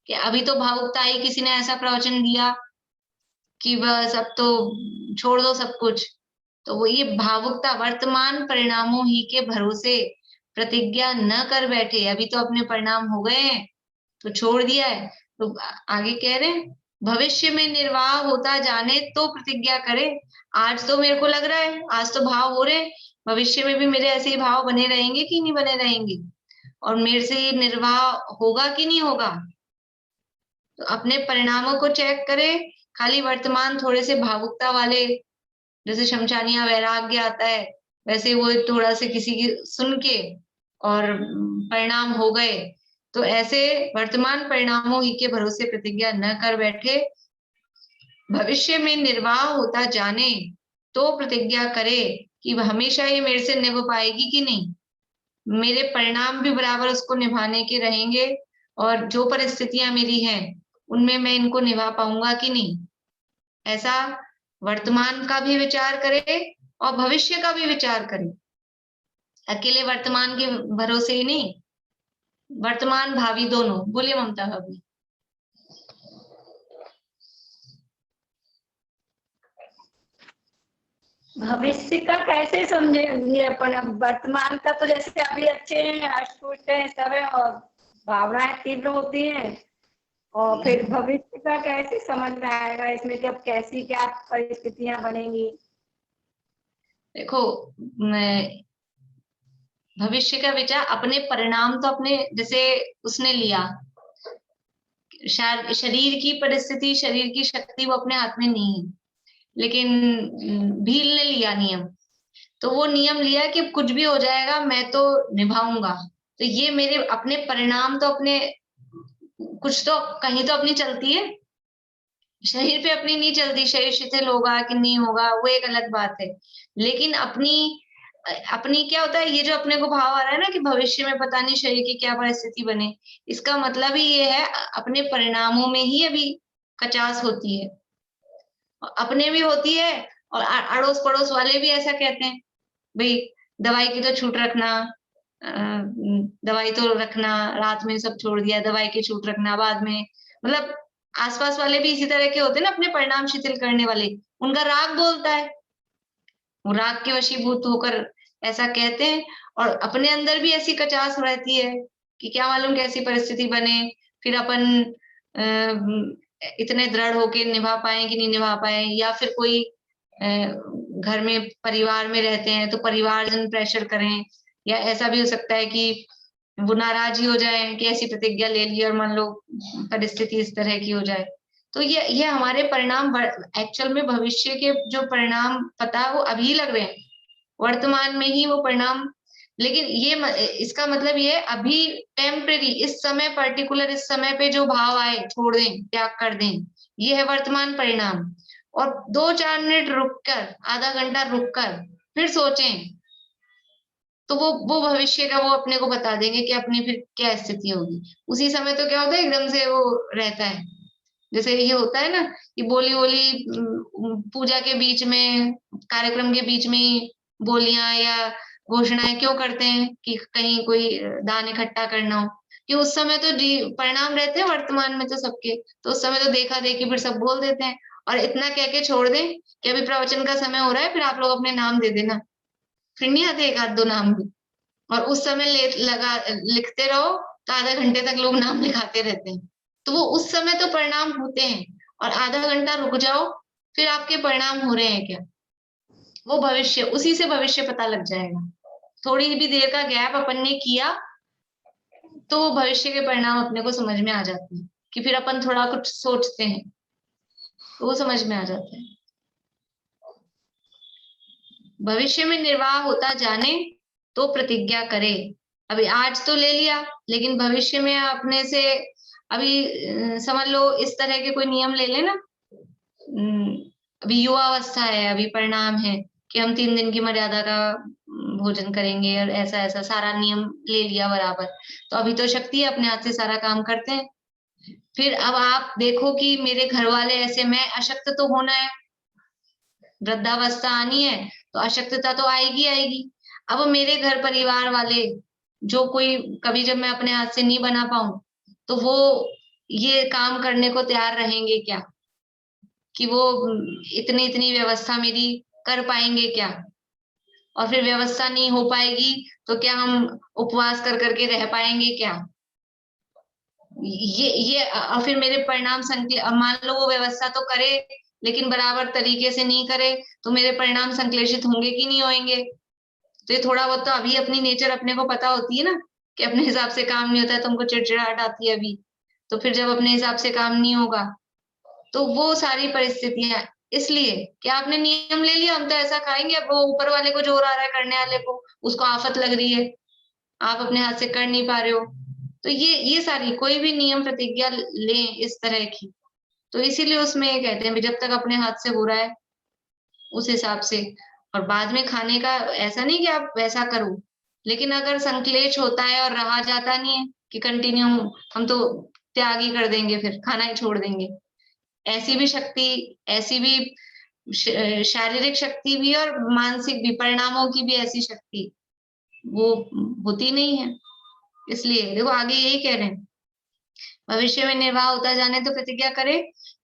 कि अभी तो भावुकता आई, किसी ने ऐसा प्रवचन दिया कि बस अब तो छोड़ दो सब कुछ, तो वो ये भावुकता, वर्तमान परिणामों ही के भरोसे प्रतिज्ञा न कर बैठे, अभी तो अपने परिणाम हो गए हैं तो छोड़ दिया है। तो आगे कह रहे हैं भविष्य में निर्वाह होता जाने तो प्रतिज्ञा करे। आज तो मेरे को लग रहा है, आज तो भाव हो रहे, भविष्य में भी मेरे ऐसे ही भाव बने रहेंगे कि नहीं बने रहेंगे, और मेरे से ये निर्वाह होगा कि नहीं होगा। तो अपने परिणामों को चेक करे, खाली वर्तमान थोड़े से भावुकता वाले, जैसे शमशानिया वैराग्य आता है वैसे वो थोड़ा से किसी की सुन के और परिणाम हो गए, तो ऐसे वर्तमान परिणामों ही के भरोसे प्रतिज्ञा न कर बैठे, भविष्य में निर्वाह होता जाने तो प्रतिज्ञा करे कि हमेशा ये मेरे से निभ पाएगी कि नहीं, मेरे परिणाम भी बराबर उसको निभाने के रहेंगे, और जो परिस्थितियां मेरी हैं उनमें मैं इनको निभा पाऊंगा कि नहीं। ऐसा वर्तमान का भी विचार करे और भविष्य का भी विचार करे। अकेले वर्तमान के भरोसे ही नहीं, वर्तमान भावी दोनों। बोलिए ममता भाभी। भविष्य का कैसे समझेंगे अपन? अब वर्तमान का तो जैसे अभी अच्छे हैं, अष्टपुष्ट हैं, सब है, और भावनाएं तीव्र होती हैं, और फिर भविष्य का कैसे समझ में आएगा इसमें कि अब कैसी क्या परिस्थितियां बनेंगी? देखो, मैं भविष्य का विचार, अपने परिणाम तो अपने, जैसे उसने लिया, शरीर की परिस्थिति, शरीर की शक्ति वो अपने हाथ में नहीं है, लेकिन भील ने लिया नियम, तो वो नियम लिया कि कुछ भी हो जाएगा मैं तो निभाऊंगा। तो ये मेरे अपने परिणाम तो अपने, कुछ तो कहीं तो अपनी चलती है, शरीर पे अपनी नहीं चलती, शरीर शिथिल होगा कि नहीं होगा वो एक अलग बात है, लेकिन अपनी क्या होता है, ये जो अपने को भाव आ रहा है ना कि भविष्य में पता नहीं शरीर की क्या परिस्थिति बने, इसका मतलब ही ये है अपने परिणामों में ही अभी कचास होती है, अपने भी होती है और अड़ोस पड़ोस वाले भी ऐसा कहते हैं, भाई दवाई की तो छूट रखना, दवाई तो रखना, रात में सब छोड़ दिया, दवाई की छूट रखना बाद में, मतलब आसपास वाले भी इसी तरह के होते हैं ना, अपने परिणाम शिथिल करने वाले, उनका राग बोलता है, वो राग के वशीभूत होकर ऐसा कहते हैं। और अपने अंदर भी ऐसी कचास रहती है कि क्या मालूम कैसी परिस्थिति बने, फिर अपन इतने दृढ़ होके निभा पाए कि नहीं निभा पाए, या फिर कोई घर में परिवार में रहते हैं तो परिवारजन प्रेशर करें, या ऐसा भी हो सकता है कि वो नाराज ही हो जाए कि ऐसी प्रतिज्ञा ले ली और मान लो परिस्थिति इस तरह की हो जाए। तो ये हमारे परिणाम एक्चुअल में भविष्य के जो परिणाम पता है वो अभी लग रहे हैं, वर्तमान में ही वो परिणाम, लेकिन ये इसका मतलब ये अभी टेम्परेरी, इस समय पर्टिकुलर, इस समय पे जो भाव आए छोड़ दें, त्याग कर दें, ये है वर्तमान परिणाम। और 2-4 मिनट रुककर, आधा घंटा रुककर फिर सोचें तो वो भविष्य का वो अपने को बता देंगे कि अपनी फिर क्या स्थिति होगी। उसी समय तो क्या होता है, एकदम से वो रहता है, जैसे ये होता है ना कि बोली पूजा के बीच में, कार्यक्रम के बीच में ही बोलियां या घोषणाएं क्यों करते हैं कि कहीं कोई दान इकट्ठा करना हो, कि उस समय तो परिणाम रहते हैं वर्तमान में तो सबके, तो उस समय तो देखा देखी फिर सब बोल देते हैं, और इतना कह के छोड़ दें कि अभी प्रवचन का समय हो रहा है, फिर आप लोग अपने नाम दे देना, फिर नहीं आते 1-2 नाम भी, और उस समय लिखते रहो तो आधा घंटे तक लोग नाम लिखाते रहते हैं। तो वो उस समय तो परिणाम होते हैं, और आधा घंटा रुक जाओ फिर आपके परिणाम हो रहे हैं क्या, वो भविष्य, उसी से भविष्य पता लग जाएगा। थोड़ी भी देर का गैप अपन ने किया तो वो भविष्य के परिणाम अपने को समझ में आ जाते हैं, कि फिर अपन थोड़ा कुछ सोचते हैं तो वो समझ में आ जाता है। भविष्य में निर्वाह होता जाने तो प्रतिज्ञा करे। अभी आज तो ले लिया, लेकिन भविष्य में अपने से अभी समझ लो इस तरह के कोई नियम ले लेना, अभी युवा अवस्था है, अभी परिणाम है कि हम 3 दिन की मर्यादा का भोजन करेंगे और ऐसा ऐसा सारा नियम ले लिया बराबर, तो अभी तो शक्ति है, अपने हाथ से सारा काम करते हैं। फिर अब आप देखो कि मेरे घर वाले ऐसे, मैं अशक्त तो होना है, वृद्धावस्था आनी है तो अशक्तता तो आएगी आएगी। अब मेरे घर परिवार वाले जो कोई कभी जब मैं अपने हाथ से नहीं बना पाऊं तो वो ये काम करने को तैयार रहेंगे क्या, कि वो इतनी इतनी व्यवस्था मेरी कर पाएंगे क्या, और फिर व्यवस्था नहीं हो पाएगी तो क्या हम उपवास कर करके रह पाएंगे क्या, ये और फिर मेरे परिणाम मान लो वो व्यवस्था तो करे लेकिन बराबर तरीके से नहीं करे तो मेरे परिणाम संश्लेषित होंगे कि नहीं होंगे। तो ये थोड़ा बहुत तो अभी अपनी नेचर अपने को पता होती है ना कि अपने हिसाब से काम नहीं होता है, तुमको चिड़चिड़ाहट आती है अभी, तो फिर जब अपने हिसाब से काम नहीं होगा तो वो सारी परिस्थितियां, इसलिए कि आपने नियम ले लिया हम तो ऐसा खाएंगे, अब वो ऊपर वाले को जोर आ रहा है करने वाले को, उसको आफत लग रही है, आप अपने हाथ से कर नहीं पा रहे हो, तो ये सारी कोई भी नियम प्रतिज्ञा लें इस तरह की, तो इसीलिए उसमें ये कहते हैं जब तक अपने हाथ से हो रहा है उस हिसाब से। और बाद में खाने का ऐसा नहीं कि आप वैसा करो, लेकिन अगर संक्लेश होता है और रहा जाता नहीं है कि कंटिन्यू हम तो त्याग ही कर देंगे, फिर खाना ही छोड़ देंगे, ऐसी भी शक्ति, ऐसी भी शारीरिक शक्ति भी और मानसिक भी, परिणामों की भी ऐसी शक्ति वो होती नहीं है। इसलिए देखो आगे यही कह रहे हैं, भविष्य में निर्वाह होता जाने तो प्रतिज्ञा करे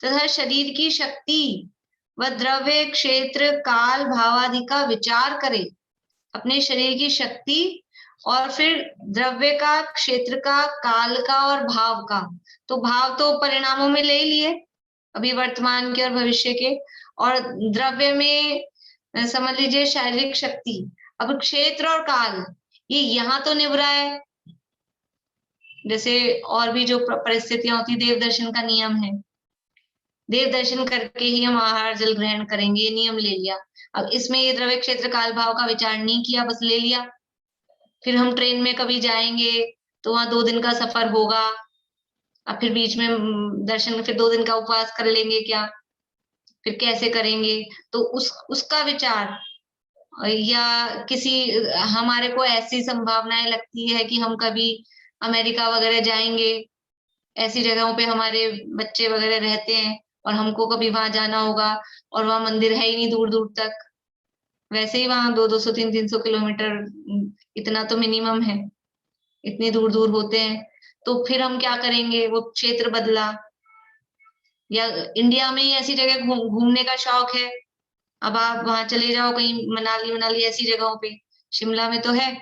तथा शरीर की शक्ति व द्रव्य क्षेत्र काल भाव आदि का विचार करे, अपने शरीर की शक्ति और फिर द्रव्य का, क्षेत्र का, काल का और भाव का, तो भाव तो परिणामों में ले लिए अभी वर्तमान के और भविष्य के, और द्रव्य में समझ लीजिए शारीरिक शक्ति, अब क्षेत्र और काल ये यहाँ तो निभ रहा है, जैसे और भी जो परिस्थितियां होती, देव दर्शन का नियम है, देव दर्शन करके ही हम आहार जल ग्रहण करेंगे, ये नियम ले लिया। अब इसमें ये द्रव्य क्षेत्र काल भाव का विचार नहीं किया, बस ले लिया। फिर हम ट्रेन में कभी जाएंगे तो वहां 2 दिन का सफर होगा, अब फिर बीच में दर्शन, फिर 2 दिन का उपवास कर लेंगे क्या, फिर कैसे करेंगे, तो उसका विचार, या किसी हमारे को ऐसी संभावनाएं लगती है कि हम कभी अमेरिका वगैरह जाएंगे, ऐसी जगहों पे हमारे बच्चे वगैरह रहते हैं और हमको कभी वहां जाना होगा और वहां मंदिर है ही नहीं दूर दूर तक, वैसे ही वहां 200 300 किलोमीटर इतना तो मिनिमम है, इतनी दूर दूर होते हैं। तो फिर हम क्या करेंगे, वो क्षेत्र बदला। या इंडिया में ही ऐसी जगह घूमने का शौक है, अब आप वहां चले जाओ कहीं मनाली मनाली ऐसी जगहों पे, शिमला में तो है,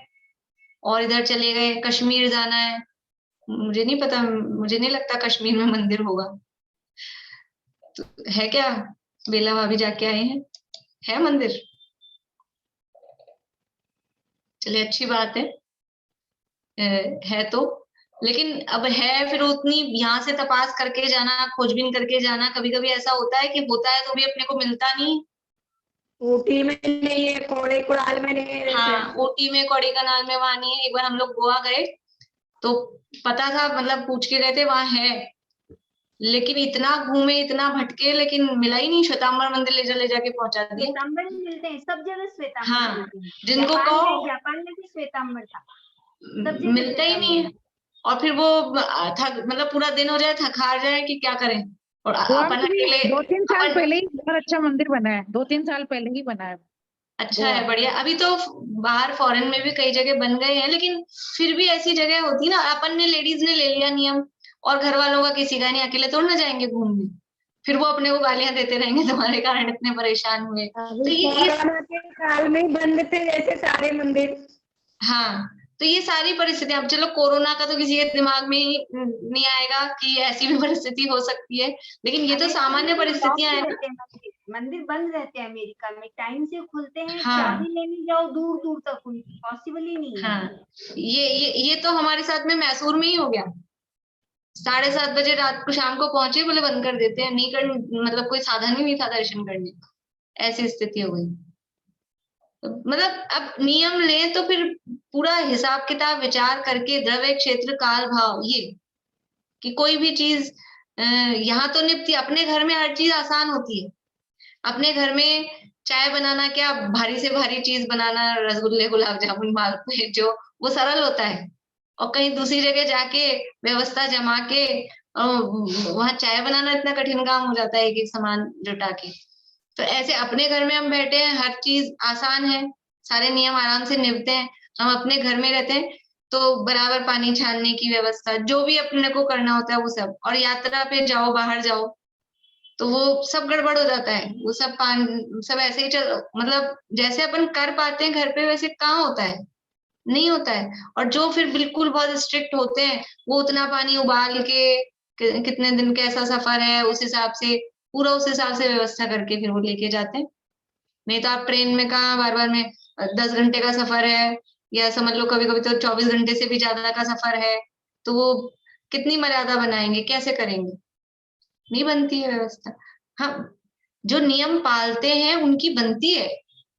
और इधर चले गए कश्मीर जाना है, मुझे नहीं पता, मुझे नहीं लगता कश्मीर में मंदिर होगा, तो है क्या? बेला भाभी जाके आए हैं, है मंदिर? चलिए अच्छी बात है तो, लेकिन अब है फिर उतनी यहाँ से तपास करके जाना, खोजबीन करके जाना, कभी कभी ऐसा होता है कि होता है तो भी अपने को मिलता नहीं। ऊटी में नहीं है, कोड़े कुड़ाल में नहीं है। हाँ, ऊटी में, कौड़ी कनाल में वहां नहीं है। एक बार हम लोग गोवा गए तो पता था, मतलब पूछ के गए थे, वहां है, लेकिन इतना घूमे इतना भटके लेकिन मिला ही नहीं। श्वेतांबर मंदिर ले जाके पहुंचा दिए। श्वेतांबर में मिलते हैं, सब जगह श्वेतांबर हाँ, मिलते हैं। जिनको कहो जापान में भी श्वेतांबर था, सब जगह मिलता ही नहीं है। और फिर वो थक, मतलब पूरा दिन हो जाए, थक हार जाए कि क्या करें, और अपन अकेले। 2-3 साल अपन पहले ही बहुत अच्छा मंदिर बना है, 2-3 साल पहले ही बना है। अच्छा है, बढ़िया। अभी तो बाहर फॉरेन में भी कई जगह बन गए हैं, लेकिन फिर भी ऐसी जगह होती ना, अपन ने लेडीज ने ले लिया नियम, और घर वालों का किसी का नहीं, अकेले थोड़ा ना जाएंगे घूमने, फिर वो अपने को गालियां देते रहेंगे तुम्हारे कारण इतने परेशान हुए। तो ये कोरोना के काल में बंद थे जैसे सारे मंदिर। हाँ, तो ये सारी परिस्थितियां, अब चलो कोरोना का तो किसी के दिमाग में ही नहीं आएगा कि ऐसी भी परिस्थिति हो सकती है, लेकिन ये तो सामान्य परिस्थितियां हैं। मंदिर बंद रहते हैं अमेरिका में, टाइम से खुलते हैं। हाँ। चाबी लेने जाओ दूर दूर तक, उनकी पॉसिबल ही नहीं है। हाँ, ये तो हमारे साथ में मैसूर में ही हो गया। 7:30 बजे रात को, शाम को पहुंचे, बोले बंद कर देते हैं, नहीं कर, मतलब कोई साधन ही नहीं था दर्शन करने का, ऐसी स्थिति हो गई। मतलब अब नियम लें तो फिर पूरा हिसाब किताब विचार करके, द्रव्य क्षेत्र काल भाव, ये कि कोई भी चीज यहाँ तो निपटी, अपने घर में हर चीज आसान होती है। अपने घर में चाय बनाना क्या भारी से भारी चीज बनाना, रसगुल्ले गुलाब जामुन मालपुए, जो वो सरल होता है, और कहीं दूसरी जगह जाके व्यवस्था जमा के वहां चाय बनाना इतना कठिन काम हो जाता है, एक एक सामान जुटा के। तो ऐसे अपने घर में हम बैठे हैं, हर चीज आसान है, सारे नियम आराम से निभते हैं, हम अपने घर में रहते हैं, तो बराबर पानी छानने की व्यवस्था, जो भी अपने को करना होता है वो सब। और यात्रा पे जाओ, बाहर जाओ, तो वो सब गड़बड़ हो जाता है, वो सब ऐसे ही चल, मतलब जैसे अपन कर पाते हैं घर पे, वैसे कहाँ होता है, नहीं होता है। और जो फिर बिल्कुल बहुत स्ट्रिक्ट होते हैं, वो उतना पानी उबाल के, कितने दिन कैसा सफर है उस हिसाब से, पूरा उस हिसाब से व्यवस्था करके फिर वो लेके जाते हैं। नहीं तो आप ट्रेन में कहाँ बार बार में 10 घंटे का सफर है, या समझ लो कभी कभी तो 24 घंटे से भी ज्यादा का सफर है, तो वो कितनी मर्यादा बनाएंगे, कैसे करेंगे, नहीं बनती है व्यवस्था। हाँ, जो नियम पालते हैं उनकी बनती है,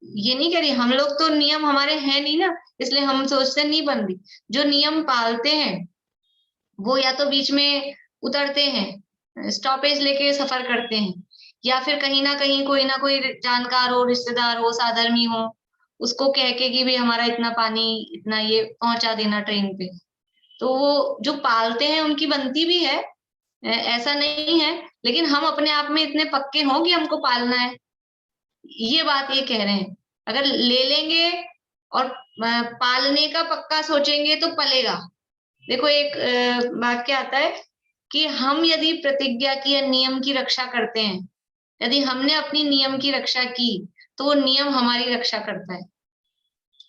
ये नहीं कह रही, हम लोग तो नियम हमारे हैं नहीं ना, इसलिए हम सोचते नहीं बन रही। जो नियम पालते हैं वो या तो बीच में उतरते हैं, स्टॉपेज लेके सफर करते हैं, या फिर कहीं ना कोई जानकार हो, रिश्तेदार हो, साधर्मी हो, उसको कह के कि भाई हमारा इतना पानी, इतना ये पहुंचा देना ट्रेन पे। तो वो जो पालते हैं उनकी बनती भी है, ऐसा नहीं है, लेकिन हम अपने आप में इतने पक्के हों कि हमको पालना है, ये बात ये कह रहे हैं। अगर ले लेंगे और पालने का पक्का सोचेंगे तो पलेगा। देखो एक वाक्य आता है कि हम यदि प्रतिज्ञा की या नियम की रक्षा करते हैं, यदि हमने अपनी नियम की रक्षा की, तो वो नियम हमारी रक्षा करता है।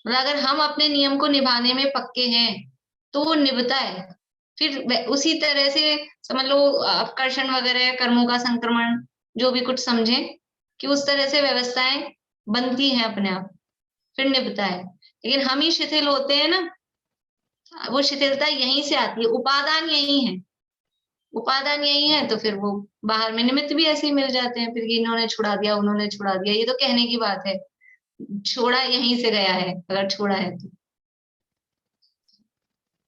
मतलब अगर हम अपने नियम को निभाने में पक्के हैं तो वो निभता है। फिर उसी तरह से समझ लो अपकर्षण वगैरह, कर्मों का संक्रमण, जो भी कुछ समझे, कि उस तरह से व्यवस्थाएं बनती हैं अपने आप, फिर निभता है। लेकिन हम ही शिथिल होते हैं ना, वो शिथिलता यहीं से आती है, उपादान यही है, उपादान यही है, तो फिर वो बाहर में निमित्त भी ऐसे ही मिल जाते हैं, फिर इन्होंने छुड़ा दिया, उन्होंने छुड़ा दिया, ये तो कहने की बात है, छोड़ा यहीं से गया है, अगर छोड़ा है तो।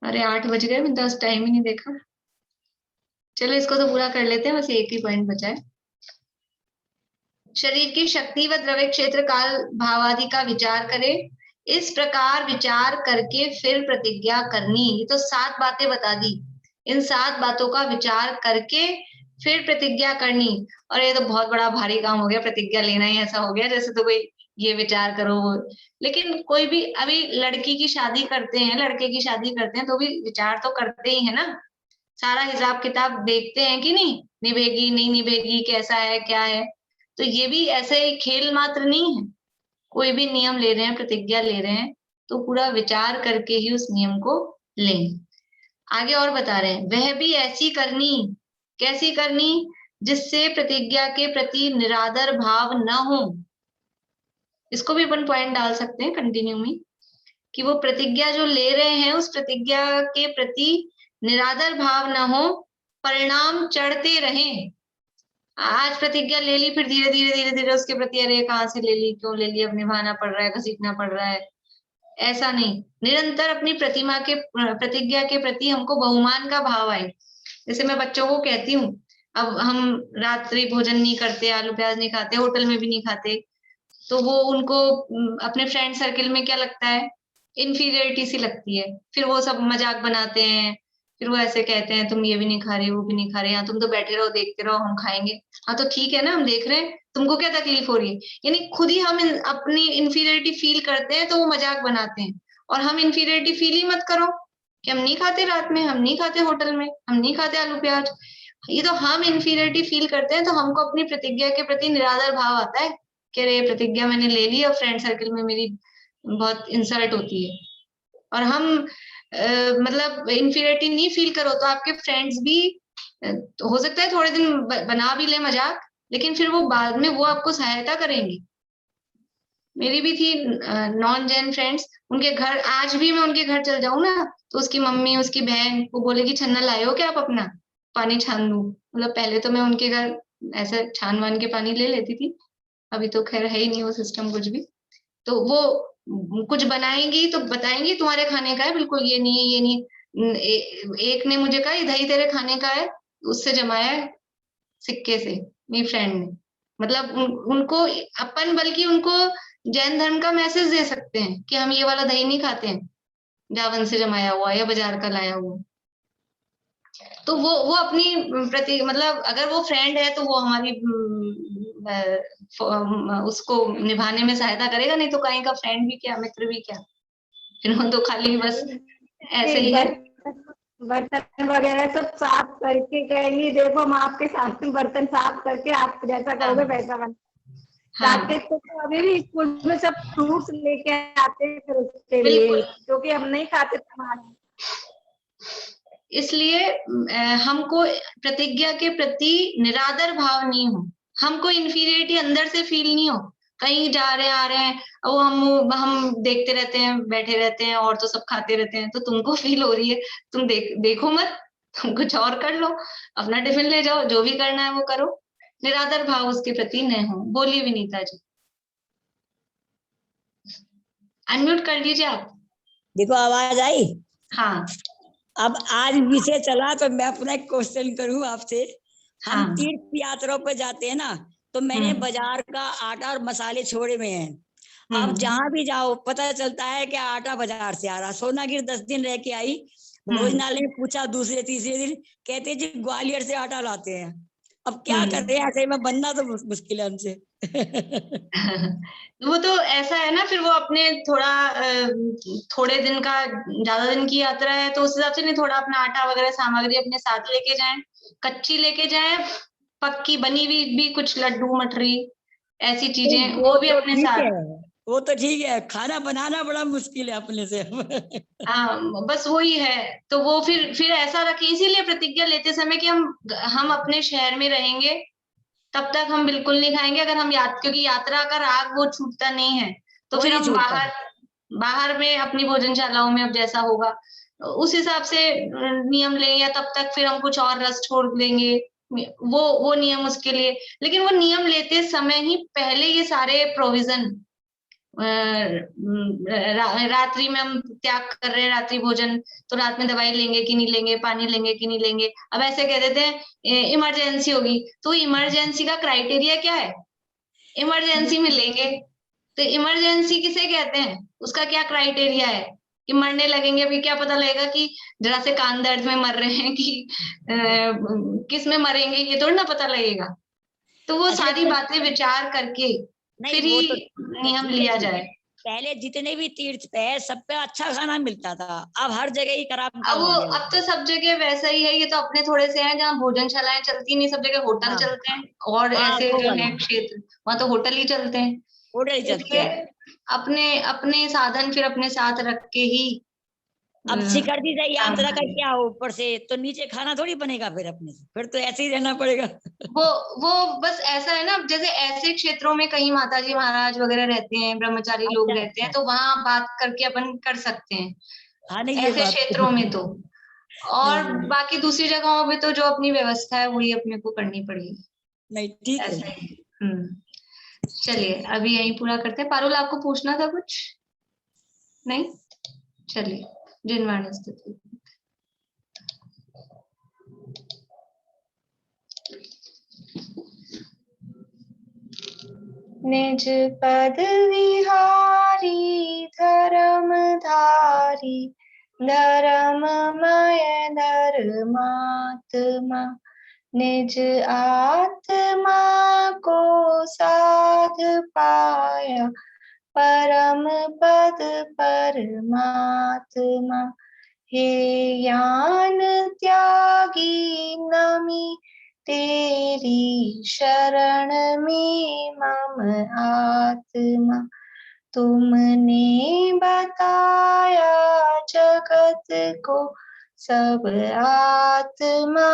अरे 8 बज गए, मैं 10 टाइम ही नहीं देखा। चलो इसको तो पूरा कर लेते हैं, बस एक ही पॉइंट बचा है। शरीर की शक्ति व द्रव्य क्षेत्र काल भावादि का विचार करे, इस प्रकार विचार करके फिर प्रतिज्ञा करनी। ये तो 7 बातें बता दी, इन 7 बातों का विचार करके फिर प्रतिज्ञा करनी। और ये तो बहुत बड़ा भारी काम हो गया, प्रतिज्ञा लेना ही ऐसा हो गया जैसे तो कोई ये विचार करो वो। लेकिन कोई भी अभी लड़की की शादी करते हैं, लड़के की शादी करते हैं, तो भी विचार तो करते ही है ना, सारा हिसाब किताब देखते हैं कि नहीं, निभेगी नहीं निभेगी, कैसा है क्या है। तो ये भी ऐसे ही खेल मात्र नहीं है, कोई भी नियम ले रहे हैं, प्रतिज्ञा ले रहे हैं, तो पूरा विचार करके ही उस नियम को लें। आगे और बता रहे हैं, वह भी ऐसी करनी, कैसी करनी, जिससे प्रतिज्ञा के प्रति निरादर भाव न हो। इसको भी अपन पॉइंट डाल सकते हैं कंटिन्यू में, कि वो प्रतिज्ञा जो ले रहे हैं उस प्रतिज्ञा के प्रति निरादर भाव न हो, परिणाम चढ़ते रहें। आज प्रतिज्ञा ले ली, फिर धीरे धीरे धीरे धीरे उसके प्रति, अरे कहाँ से ले ली, क्यों ले ली, अब निभाना पड़ रहा है, घसीटना पड़ रहा है, ऐसा नहीं। निरंतर अपनी प्रतिज्ञा के प्रति हमको बहुमान का भाव आए। जैसे मैं बच्चों को कहती हूँ, अब हम रात्रि भोजन नहीं करते, आलू प्याज नहीं खाते, होटल में भी नहीं खाते, तो वो उनको अपने फ्रेंड सर्किल में क्या लगता है, इन्फीरियरिटी सी लगती है। फिर वो सब मजाक बनाते हैं, फिर वो ऐसे कहते हैं, तुम ये भी नहीं खा रहे, वो भी नहीं खा रहे, यहाँ तुम तो बैठे रहो देखते रहो, हम खाएंगे। हाँ तो ठीक है ना, हम देख रहे हैं, तुमको क्या तकलीफ हो रही है। यानी खुद ही हम अपनी इन्फीरियरिटी फील करते हैं, तो वो मजाक बनाते हैं। और हम इन्फीरियरिटी फील ही मत करो कि हम नहीं खाते रात में, हम नहीं खाते होटल में, हम नहीं खाते आलू प्याज। ये तो हम इन्फीरियरिटी फील करते हैं, तो हमको अपनी प्रतिज्ञा के प्रति निरादर भाव आता है कि अरे प्रतिज्ञा मैंने ले ली, और फ्रेंड सर्किल में मेरी बहुत इंसल्ट होती है। और हम मतलब इन्फीरियरिटी नहीं फील करो तो आपके फ्रेंड्स भी तो हो सकता है थोड़े दिन बना भी ले मजाक, लेकिन फिर वो बाद में वो आपको सहायता करेंगे। मेरी भी थी नॉन जैन फ्रेंड्स, उनके घर आज भी मैं उनके घर चल जाऊं ना, तो उसकी मम्मी उसकी बहन वो बोलेगी, छन्ना लाए हो क्या आप अपना, पानी छान दूं। मतलब पहले तो मैं उनके घर ऐसे छान वान के पानी ले लेती थी, अभी तो खैर है ही नहीं वो सिस्टम कुछ भी। तो वो कुछ बनाएंगी तो बताएंगी तुम्हारे खाने का है, बिल्कुल ये नहीं ये नहीं। एक ने मुझे कहा, ये दही तेरे खाने का है, उससे जमाया है सिक्के से, मेरी फ्रेंड ने। मतलब उनको अपन बल्कि उनको जैन धर्म का मैसेज दे सकते हैं कि हम ये वाला दही नहीं खाते हैं, जावन से जमाया हुआ या बाजार का लाया हुआ। तो वो अपनी प्रति मतलब अगर वो फ्रेंड है तो वो हमारी उसको निभाने में सहायता करेगा, नहीं तो कहीं का फ्रेंड भी क्या मित्र भी क्या, फिर वो तो खाली बस ऐसे ही है। बर्तन वगैरह सब साफ करके कहेंगी, देखो हम आपके सामने बर्तन साफ करके आप जैसा कहोगे वैसा बना। जाते तो अभी भी स्कूल में सब फ्रूट्स लेके आते हैं फिर उसके लिए, क्योंकि हम नहीं खाते टमाटर। इसलिए हमको प्रतिज्ञा के प्रति निरादर भाव नहीं हो, हमको इन्फीरियरिटी अंदर से फील नहीं हो। कहीं जा रहे हैं आ रहे हैं, वो हम देखते रहते हैं, बैठे रहते हैं, और तो सब खाते रहते हैं, तो तुमको फील हो रही है, तुम देखो मत, तुम कुछ और कर लो, अपना टिफिन ले जाओ, जो भी करना है वो करो। निरादर भाव उसके प्रति न हो। बोलिए विनीता जी, अनम्यूट कर लीजिए आप। देखो आवाज आई। हाँ अब आज विषय चला तो मैं अपना एक क्वेश्चन करूं आपसे। हम हाँ तीर्थ यात्राओं पे जाते हैं ना, तो मैंने बाजार का आटा और मसाले छोड़े हुए हैं। अब जहां भी जाओ पता चलता है कि आटा बाजार से आ रहा। सोनागिर 10 दिन रह के आई, भोजनालय में पूछा, दूसरे तीसरे दिन कहते जी ग्वालियर से आटा लाते हैं। अब क्या करते हैं, ऐसे में बनना तो मुश्किल है हमसे। वो तो ऐसा है ना, फिर वो अपने थोड़े दिन का, ज्यादा दिन की यात्रा है तो उस हिसाब से नहीं, थोड़ा अपना आटा वगैरह सामग्री अपने साथ लेके जाएं, कच्ची लेके जाएं, पक्की बनी हुई भी कुछ लड्डू मठरी ऐसी चीजें वो भी अपने साथ। वो तो ठीक है, खाना बनाना बड़ा मुश्किल है अपने से। हाँ बस वही है। तो वो फिर ऐसा रखें, इसीलिए प्रतिज्ञा लेते समय कि हम अपने शहर में रहेंगे तब तक हम बिल्कुल नहीं खाएंगे। अगर हम क्योंकि यात्रा का राग वो छूटता नहीं है, तो फिर हम बाहर में अपनी भोजनशालाओं में अब जैसा होगा उस हिसाब से नियम लें, या तब तक फिर हम कुछ और रस छोड़ देंगे, वो नियम उसके लिए। लेकिन वो नियम लेते समय ही पहले ये सारे प्रोविजन, रात्रि में हम त्याग कर रहे हैं रात्रि भोजन, तो रात में दवाई लेंगे कि नहीं लेंगे, पानी लेंगे कि नहीं लेंगे। अब ऐसे कह देते हैं इमरजेंसी होगी, तो इमरजेंसी का क्राइटेरिया क्या है, इमरजेंसी में लेंगे। तो इमरजेंसी किसे कहते हैं, उसका क्या क्राइटेरिया है कि मरने लगेंगे, अभी क्या पता लगेगा कि जरा से कान दर्द में मर रहे हैं कि किस में मरेंगे, ये थोड़ा ना पता लगेगा। तो वो सारी बातें विचार करके नहीं, फिर वो ही तो नियम लिया जाए। पहले जितने भी तीर्थ पे है सब पे अच्छा खाना मिलता था, अब हर जगह ही खराब अब हो गया। अब तो सब जगह वैसा ही है। ये तो अपने थोड़े से हैं जहाँ भोजनशालाएं चलती नहीं, सब जगह होटल हाँ, चलते हैं। और हाँ, ऐसे वो जो वाला है क्षेत्र, वहां तो होटल ही चलते हैं। होटल ही चलते हैं। इसलिए अपने अपने साधन फिर अपने साथ रख के ही अब शिखरजी से काम यात्रा करें। करके आओ ऊपर से, तो नीचे खाना थोड़ी बनेगा फिर अपने से, फिर तो ऐसे ही रहना पड़ेगा। वो वो बस ऐसा है ना, जैसे ऐसे क्षेत्रों में कहीं माताजी महाराज वगैरह रहते हैं, ब्रह्मचारी लोग अच्छा, रहते हैं, अच्छा। तो वहां बात करके अपन कर सकते हैं हाँ, नहीं, ये ऐसे बात क्षेत्रों में तो। नहीं, और नहीं, बाकी दूसरी जगहों पे तो जो अपनी व्यवस्था है वही अपने को करनी पड़ेगी। नहीं, ठीक है। ऐसा ही। चलिए अभी यही पूरा करते हैं। पारुल, आपको पूछना था कुछ? नहीं? चलिए, जिनवाणी स्थिति। निज पद विहारी धर्मधारी, धर्ममय धर्मात्मा, निज आत्मा को साध पाया, परम पद परमात्मा। हे ज्ञान त्यागी नमी, तेरी शरण में मम आत्मा। तुमने बताया जगत को, सब आत्मा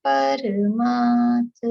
परमात्मा।